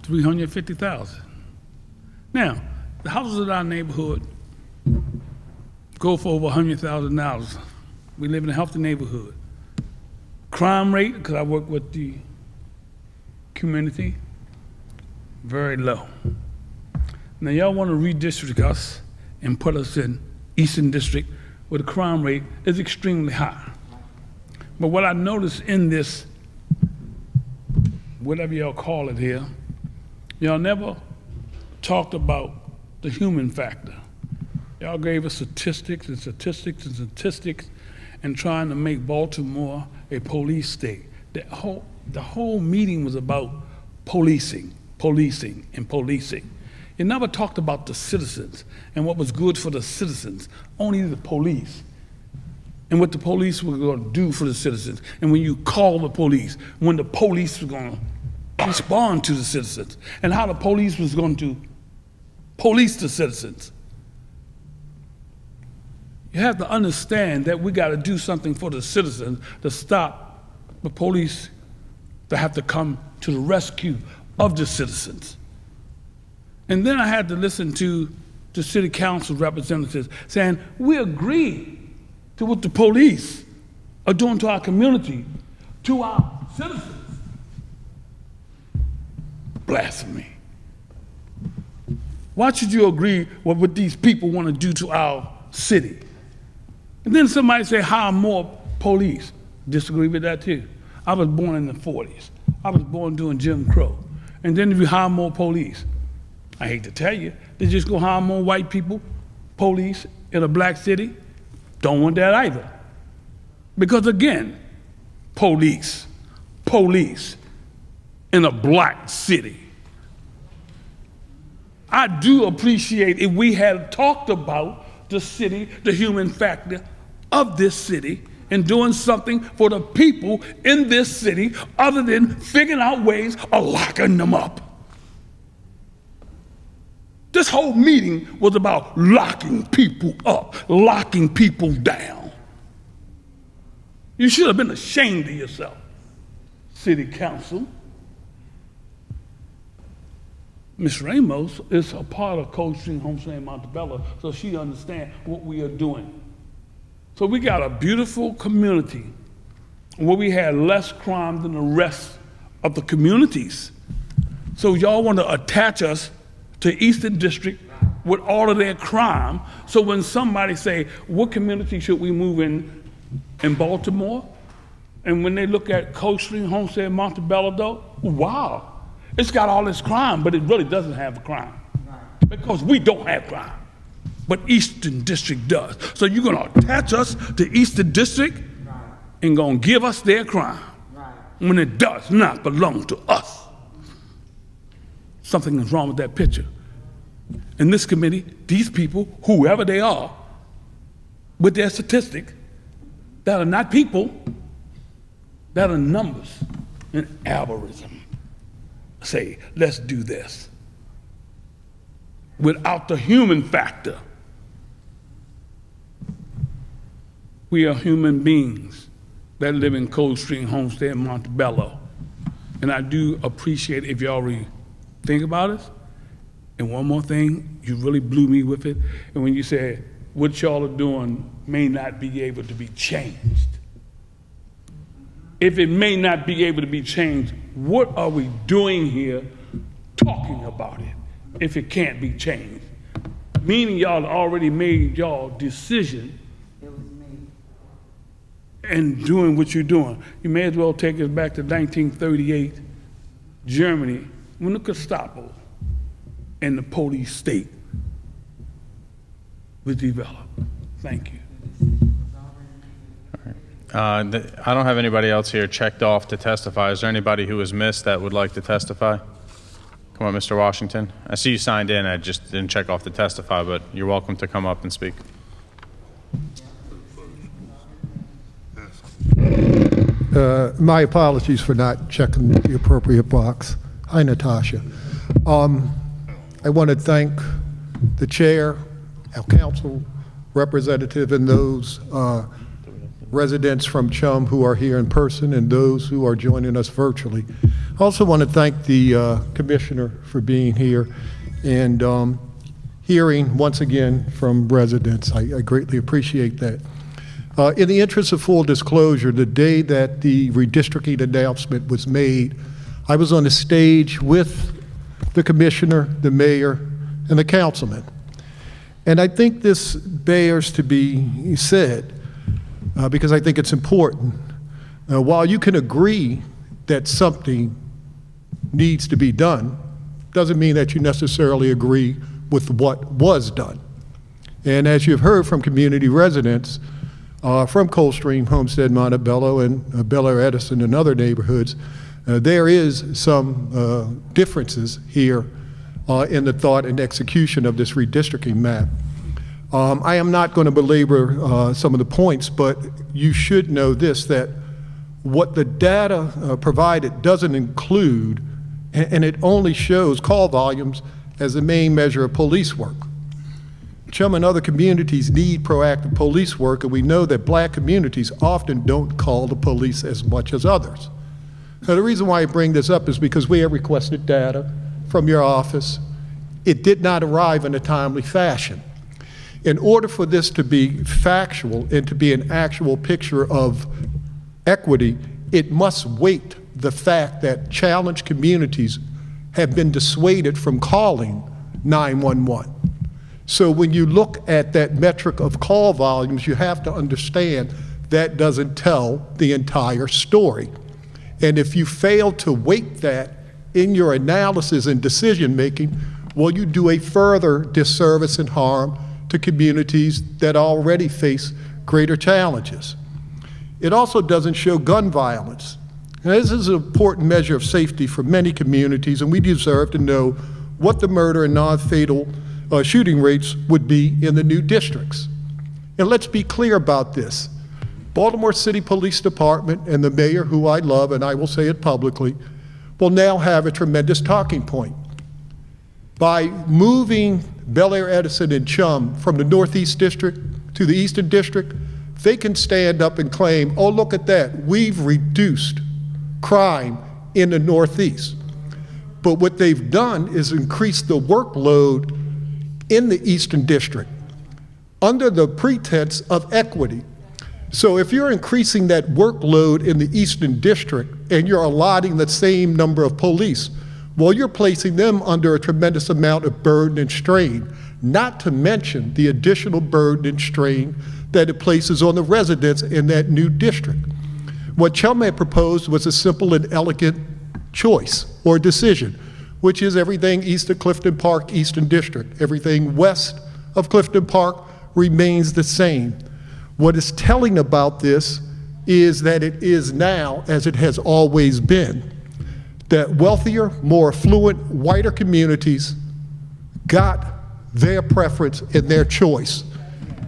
$350,000. Now, the houses in our neighborhood go for over $100,000. We live in a healthy neighborhood. Crime rate, because I work with the community, very low. Now y'all want to redistrict us and put us in Eastern District where the crime rate is extremely high. But what I noticed in this, whatever y'all call it here, y'all never talked about the human factor. Y'all gave us statistics and statistics and statistics and trying to make Baltimore a police state. The whole meeting was about policing, policing, and policing. You never talked about the citizens and what was good for the citizens, only the police. And what the police were going to do for the citizens. And when you call the police, when the police were going to respond to the citizens, and how the police was going to police the citizens. You have to understand that we got to do something for the citizens to stop the police to have to come to the rescue of the citizens. And then I had to listen to the city council representatives saying, we agree to what the police are doing to our community, to our citizens. Blasphemy. Why should you agree with what these people want to do to our city? And then somebody say, hire more police. Disagree with that too. I was born in the 40s. I was born during Jim Crow. And then if you hire more police, I hate to tell you, they just go hire more white people, police in a black city. Don't want that either. Because again, police in a black city. I do appreciate if we had talked about the city, the human factor of this city, and doing something for the people in this city other than figuring out ways of locking them up. This whole meeting was about locking people up, locking people down. You should have been ashamed of yourself, City Council. Ms. Ramos is a part of Coldstream Homestead Montebello, so she understands what we are doing. So we got a beautiful community where we had less crime than the rest of the communities. So y'all want to attach us to Eastern District with all of their crime. So when somebody say, what community should we move in Baltimore? And when they look at Coldstream Homestead Montebello though, wow. It's got all this crime, but it really doesn't have a crime. Because we don't have crime. But Eastern District does. So you're gonna attach us to Eastern District and gonna give us their crime when it does not belong to us. Something is wrong with that picture. In this committee, these people, whoever they are, with their statistics, that are not people, that are numbers and algorithm, say, let's do this. Without the human factor. We are human beings that live in Coldstream Homestead Montebello. And I do appreciate if y'all think about it. And one more thing, you really blew me with it. And when you said, what y'all are doing may not be able to be changed. If it may not be able to be changed, what are we doing here talking about it if it can't be changed? Meaning y'all already made y'all decision and doing what you're doing. You may as well take us back to 1938, Germany, when the Gestapo and the police state was developed. Thank you. I don't have anybody else here checked off to testify. Is there anybody who was missed that would like to testify? Come on, Mr. Washington. I see you signed in. I just didn't check off to testify, but you're welcome to come up and speak. My apologies for not checking the appropriate box. Hi, Natasha. I want to thank the chair, our council representative, and those residents from Chum who are here in person and those who are joining us virtually. I also want to thank the commissioner for being here and hearing once again from residents. I greatly appreciate that. In the interest of full disclosure, the day that the redistricting announcement was made, I was on the stage with the commissioner, the mayor, and the councilman. And I think this bears to be said because I think it's important. While you can agree that something needs to be done, doesn't mean that you necessarily agree with what was done. And as you've heard from community residents from Coldstream, Homestead, Montebello, and Bel Air, Edison, and other neighborhoods, there is some differences here in the thought and execution of this redistricting map. I am not going to belabor some of the points, but you should know this, that what the data provided doesn't include, and it only shows call volumes as the main measure of police work. Chum and other communities need proactive police work, and we know that black communities often don't call the police as much as others. Now, the reason why I bring this up is because we have requested data from your office. It did not arrive in a timely fashion. In order for this to be factual and to be an actual picture of equity, it must weight the fact that challenged communities have been dissuaded from calling 911. So when you look at that metric of call volumes, you have to understand that doesn't tell the entire story. And if you fail to weight that in your analysis and decision making, well, you do a further disservice and harm to communities that already face greater challenges. It also doesn't show gun violence. Now, this is an important measure of safety for many communities, and we deserve to know what the murder and non-fatal shooting rates would be in the new districts. And let's be clear about this. Baltimore City Police Department and the mayor, who I love, and I will say it publicly, will now have a tremendous talking point. By moving Bel Air, Edison, and Chum from the Northeast District to the Eastern District, they can stand up and claim, oh, look at that, we've reduced crime in the Northeast. But what they've done is increase the workload in the Eastern District under the pretense of equity. So if you're increasing that workload in the Eastern District and you're allotting the same number of police, well, you're placing them under a tremendous amount of burden and strain, not to mention the additional burden and strain that it places on the residents in that new district. What Chum had proposed was a simple and elegant choice or decision, which is everything east of Clifton Park, Eastern District. Everything west of Clifton Park remains the same. What is telling about this is that it is now, as it has always been, that wealthier, more affluent, whiter communities got their preference and their choice,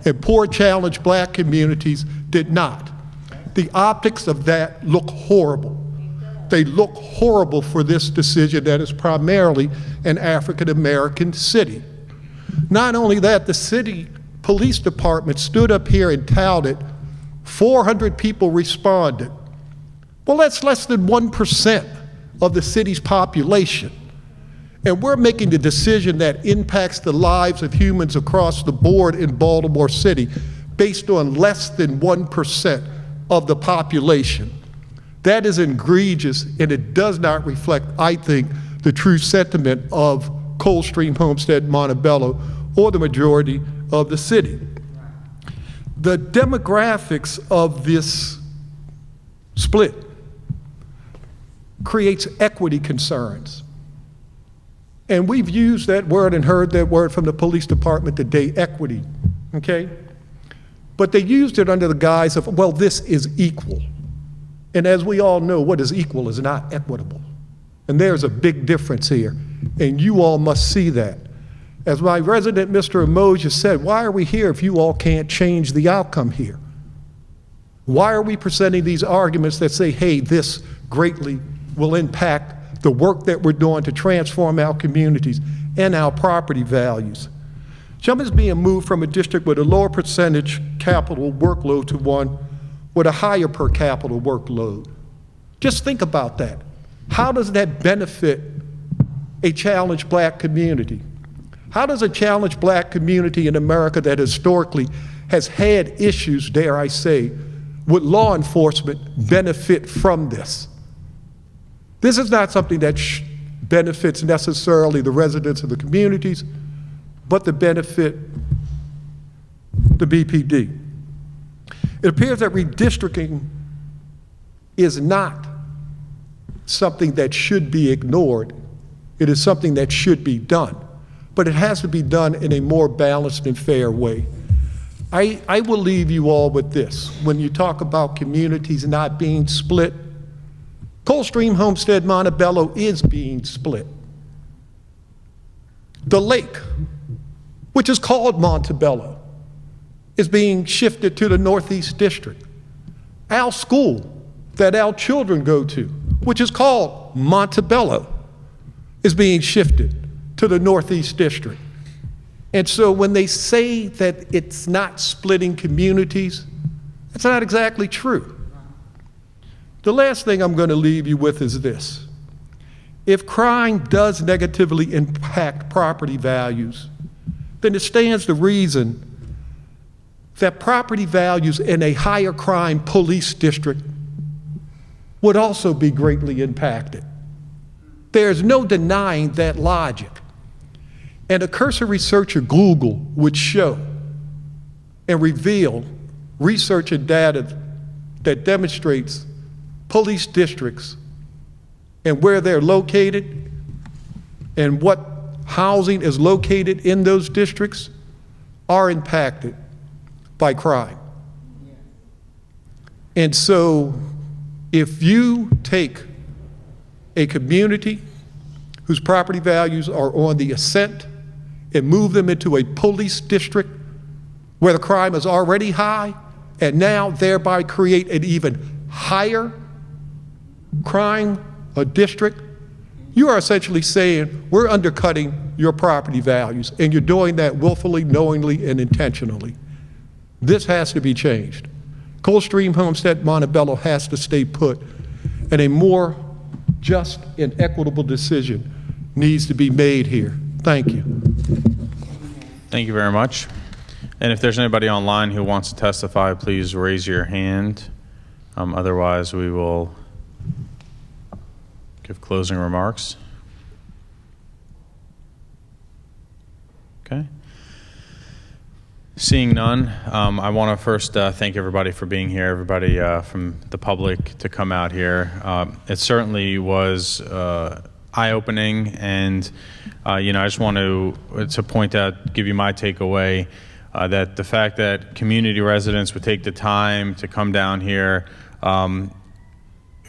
and poor, challenged black communities did not. The optics of that look horrible. They look horrible for this decision that is primarily an African-American city. Not only that, the city police department stood up here and touted 400 people responded. Well, that's less than 1% of the city's population. And we're making the decision that impacts the lives of humans across the board in Baltimore City based on less than 1% of the population. That is egregious, and it does not reflect, I think, the true sentiment of Coldstream, Homestead, Montebello, or the majority of the city. The demographics of this split creates equity concerns. And we've used that word and heard that word from the police department today, equity, okay? But they used it under the guise of, well, this is equal. And as we all know, what is equal is not equitable. And there's a big difference here, and you all must see that. As my resident, Mr. Emoja, said, why are we here if you all can't change the outcome here? Why are we presenting these arguments that say, hey, this greatly will impact the work that we're doing to transform our communities and our property values? Chum is being moved from a district with a lower percentage capital workload to one with a higher per capita workload. Just think about that. How does that benefit a challenged black community? How does a challenged black community in America that historically has had issues, dare I say, with law enforcement benefit from this? This is not something that benefits necessarily the residents of the communities, but the benefit the BPD. It appears that redistricting is not something that should be ignored. It is something that should be done, but it has to be done in a more balanced and fair way. I will leave you all with this. When you talk about communities not being split, Coldstream Homestead Montebello is being split. The lake, which is called Montebello, is being shifted to the Northeast District. Our school that our children go to, which is called Montebello, is being shifted to the Northeast District. And so when they say that it's not splitting communities, that's not exactly true. The last thing I'm going to leave you with is this. If crime does negatively impact property values, then it stands to reason that property values in a higher crime police district would also be greatly impacted. There's no denying that logic. And a cursory search of Google would show and reveal research and data that demonstrates police districts and where they're located and what housing is located in those districts are impacted by crime. And so if you take a community whose property values are on the ascent and move them into a police district where the crime is already high, and now thereby create an even higher crime district, you are essentially saying we're undercutting your property values, and you're doing that willfully, knowingly, and intentionally. This has to be changed. Coldstream Homestead Montebello has to stay put, and a more just and equitable decision needs to be made here. Thank you. Thank you very much. And if there's anybody online who wants to testify, please raise your hand. Otherwise, we will give closing remarks. Okay. Seeing none, I want to first thank everybody for being here, everybody from the public to come out here. It certainly was eye-opening, and I just want to point out, give you my takeaway, that the fact that community residents would take the time to come down here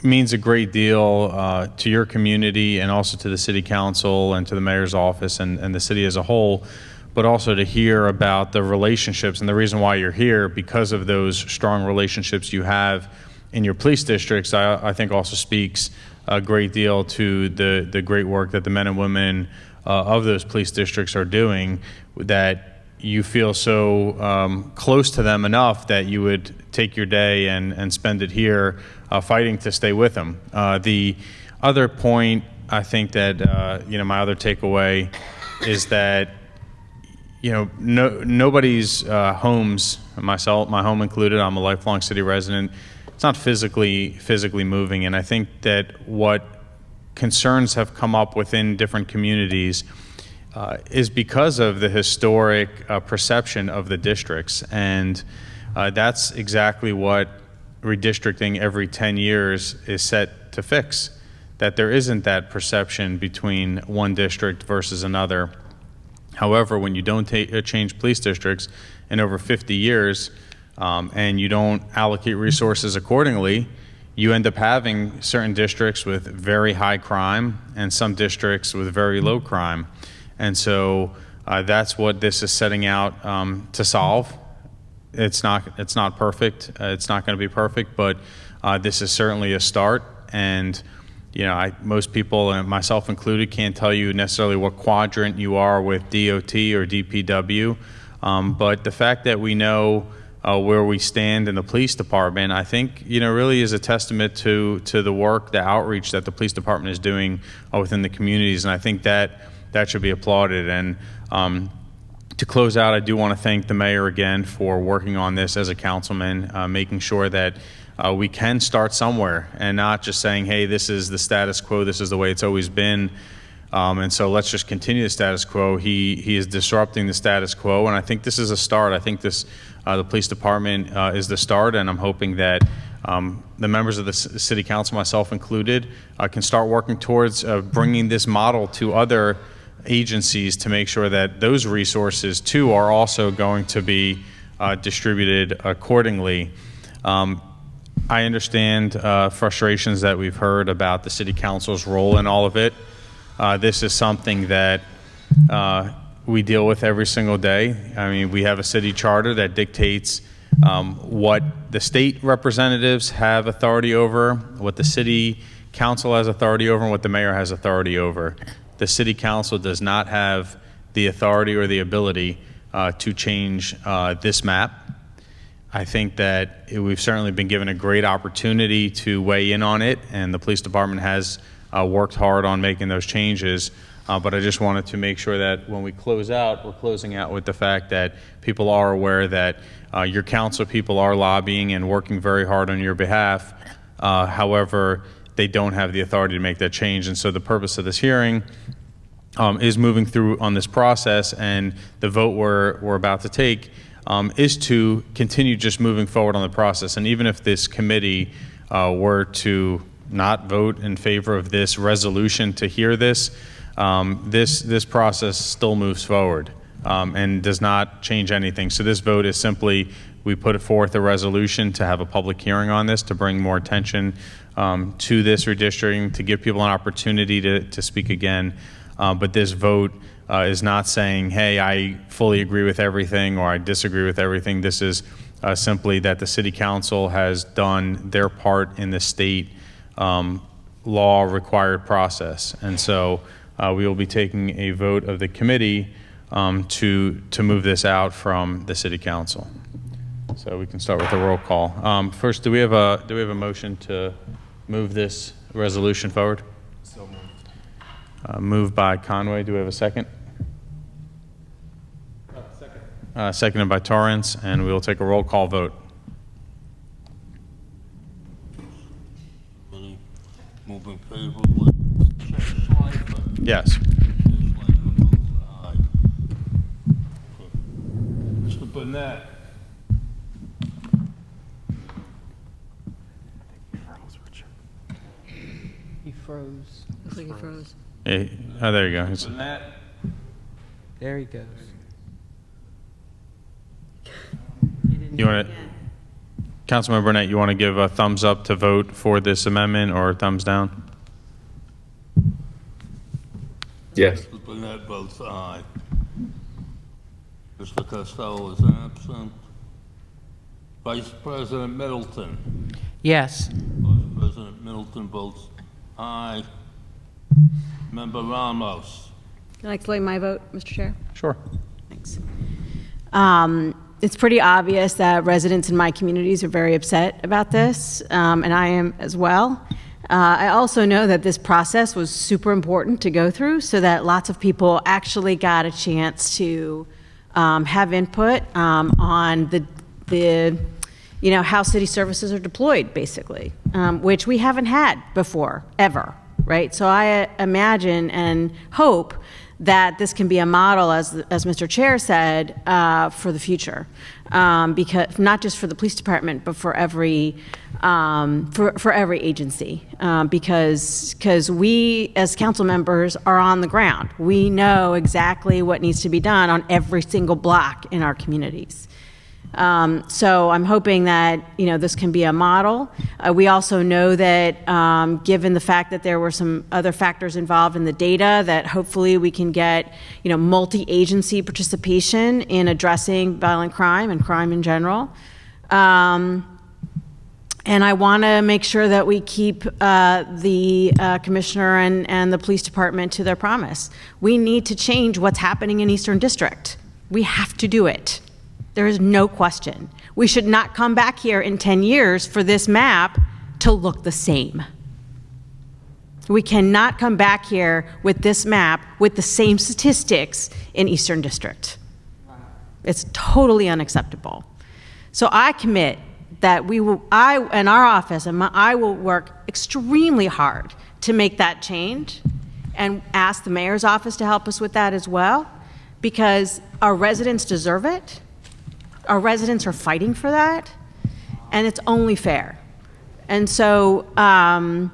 means a great deal to your community and also to the city council and to the mayor's office and the city as a whole, but also to hear about the relationships and the reason why you're here, because of those strong relationships you have in your police districts, I think also speaks a great deal to the great work that the men and women of those police districts are doing, that you feel so close to them enough that you would take your day and spend it here fighting to stay with them. The other point, I think that, my other takeaway is that, nobody's homes, my home included, I'm a lifelong city resident, it's not physically moving. And I think that what concerns have come up within different communities is because of the historic perception of the districts. And that's exactly what redistricting every 10 years is set to fix, that there isn't that perception between one district versus another. However, when you don't change police districts in over 50 years and you don't allocate resources accordingly, you end up having certain districts with very high crime and some districts with very low crime. And so that's what this is setting out to solve. It's not perfect. It's not going to be perfect, but this is certainly a start. And most people, and myself included, can't tell you necessarily what quadrant you are with DOT or DPW. But the fact that we know where we stand in the police department, I think, really is a testament to the work, the outreach that the police department is doing within the communities. And I think that should be applauded. And to close out, I do want to thank the mayor again for working on this as a councilman, making sure that we can start somewhere and not just saying, hey, this is the status quo, this is the way it's always been. And so let's just continue the status quo. He is disrupting the status quo, and I think this is a start. I think this the police department is the start, and I'm hoping that the members of the city council, myself included, can start working towards bringing this model to other agencies to make sure that those resources too are also going to be distributed accordingly. I understand frustrations that we've heard about the city council's role in all of it. This is something that we deal with every single day. I mean, we have a city charter that dictates what the state representatives have authority over, what the city council has authority over, and what the mayor has authority over. The city council does not have the authority or the ability to change this map. I think that we've certainly been given a great opportunity to weigh in on it, and the police department has worked hard on making those changes. But I just wanted to make sure that when we close out, we're closing out with the fact that people are aware that your council people are lobbying and working very hard on your behalf. However, they don't have the authority to make that change. And so the purpose of this hearing is moving through on this process, and the vote we're about to take is to continue just moving forward on the process. And even if this committee were to not vote in favor of this resolution to hear this, this process still moves forward and does not change anything. So this vote is simply, we put forth a resolution to have a public hearing on this, to bring more attention to this redistricting, to give people an opportunity to speak again. But this vote is not saying, hey, I fully agree with everything or I disagree with everything. This is simply that the city council has done their part in the state law required process. And so we will be taking a vote of the committee to move this out from the city council. So we can start with the roll call. First, do we have a motion to move this resolution forward? So moved. Moved by Conway. Do we have a second? Second. Seconded by Torrance, and we will take a roll call vote. Moving favorably. Yes. Mr. Burnett. He froze. Looks like he froze. Hey, oh, there you go. Burnett. There he goes. You want to, Councilman Burnett, you want to give a thumbs up to vote for this amendment or a thumbs down? Yes. Mr. Burnett votes aye. Mr. Costello is absent. Vice President Middleton. Yes. Vice President Middleton votes aye. Member Ramos. Can I explain my vote, Mr. Chair? Sure. Thanks. It's pretty obvious that residents in my communities are very upset about this, and I am as well. I also know that this process was super important to go through so that lots of people actually got a chance to have input on the how city services are deployed, basically, which we haven't had before, ever, right? So I imagine and hope that this can be a model, as Mr. Chair said, for the future, because not just for the police department, but for every agency, because we as council members are on the ground. We know exactly what needs to be done on every single block in our communities. So I'm hoping that this can be a model. We also know that given the fact that there were some other factors involved in the data, that hopefully we can get multi-agency participation in addressing violent crime and crime in general. And I want to make sure that we keep the commissioner and the police department to their promise. We need to change what's happening in Eastern District. We have to do it. There is no question. We should not come back here in 10 years for this map to look the same. We cannot come back here with this map with the same statistics in Eastern District. It's totally unacceptable. So I commit that I and our office and I will work extremely hard to make that change. and ask the mayor's office to help us with that as well, because our residents deserve it. Our residents are fighting for that, and it's only fair. And so I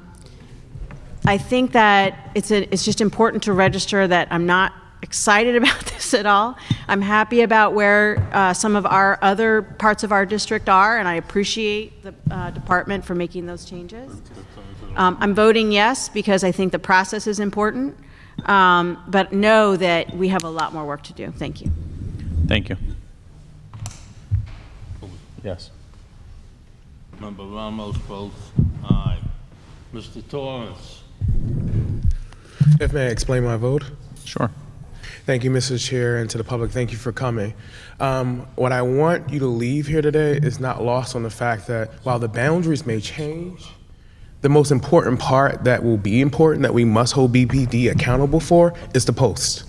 think that it's just important to register that I'm not excited about this at all. I'm happy about where some of our other parts of our district are, and I appreciate the department for making those changes. I'm voting yes because I think the process is important, but know that we have a lot more work to do. Thank you. Thank you. Yes. Member Ramos votes aye. Mr. Torrance. If may I explain my vote? Sure. Thank you, Mr. Chair, and to the public, thank you for coming. What I want you to leave here today is not lost on the fact that while the boundaries may change, the most important part that will be important that we must hold BPD accountable for is the post.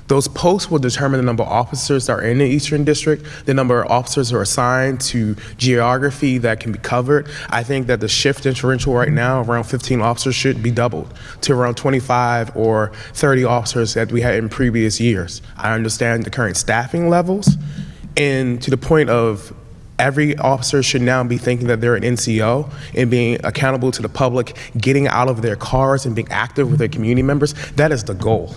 Those posts will determine the number of officers that are in the Eastern District, the number of officers who are assigned to geography that can be covered. I think that the shift differential right now, around 15 officers, should be doubled to around 25 or 30 officers that we had in previous years. I understand the current staffing levels, and to the point of every officer should now be thinking that they're an NCO and being accountable to the public, getting out of their cars and being active with their community members. That is the goal.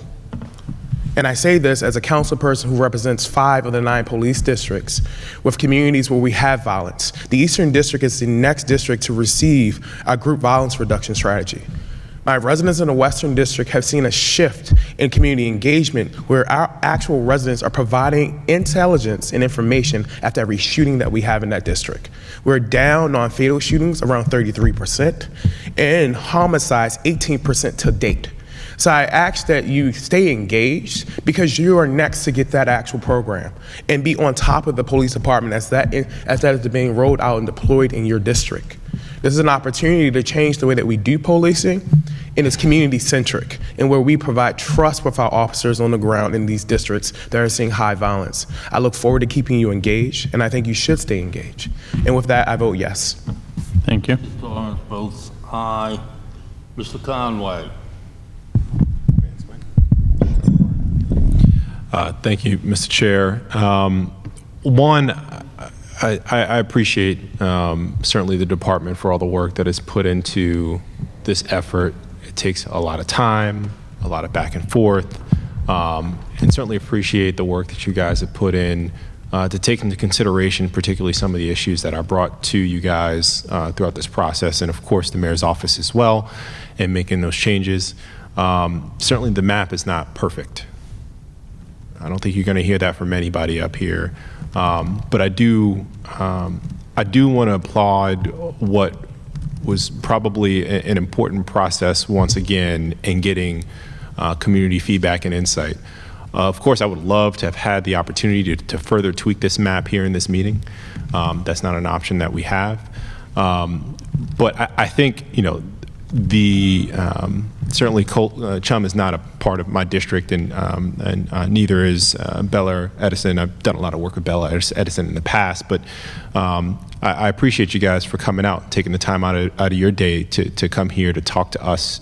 And I say this as a council person who represents 5 of the 9 police districts with communities where we have violence. The Eastern District is the next district to receive a group violence reduction strategy. My residents in the Western District have seen a shift in community engagement where our actual residents are providing intelligence and information after every shooting that we have in that district. We're down on fatal shootings around 33% and homicides 18% to date. So I ask that you stay engaged because you are next to get that actual program and be on top of the police department as that is being rolled out and deployed in your district. This is an opportunity to change the way that we do policing, and it's community-centric, and where we provide trust with our officers on the ground in these districts that are seeing high violence. I look forward to keeping you engaged, and I think you should stay engaged. And with that, I vote yes. Thank you. Mr. Torrance votes aye. Mr. Conway. Thank you, Mr. Chair. One, I appreciate certainly the department for all the work that is put into this effort. It takes a lot of time, a lot of back and forth, and certainly appreciate the work that you guys have put in to take into consideration particularly some of the issues that are brought to you guys throughout this process, and of course the mayor's office as well, and making those changes. Certainly the map is not perfect. I don't think you're going to hear that from anybody up here, but I do want to applaud what was probably an important process once again in getting community feedback and insight. Of course, I would love to have had the opportunity to further tweak this map here in this meeting. That's not an option that we have, but I think certainly Chum is not a part of my district, and neither is Bella Edison. I've done a lot of work with Bella Edison in the past, but I appreciate you guys for coming out, taking the time out of your day to come here to talk to us,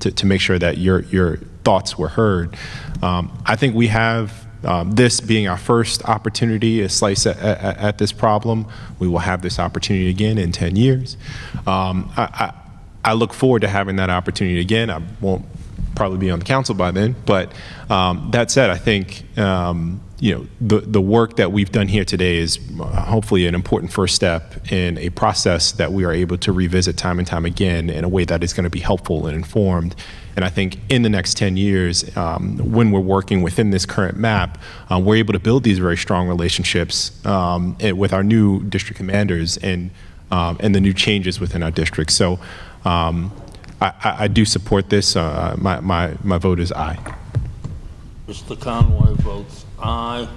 to make sure that your thoughts were heard. I think we have this being our first opportunity, a slice at this problem. We will have this opportunity again in 10 years. I look forward to having that opportunity again. I won't probably be on the council by then, but that said, I think the work that we've done here today is hopefully an important first step in a process that we are able to revisit time and time again in a way that is going to be helpful and informed. And I think in the next 10 years, when we're working within this current map, we're able to build these very strong relationships with our new district commanders and the new changes within our district. So I do support this. My vote is aye. Mr. Conway votes aye.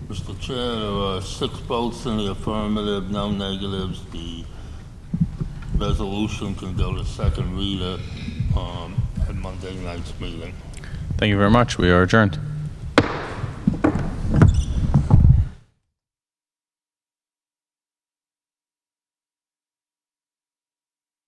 Mr. Chair, there are 6 votes in the affirmative, no negatives. The resolution can go to second reader at Monday night's meeting. Thank you very much. We are adjourned.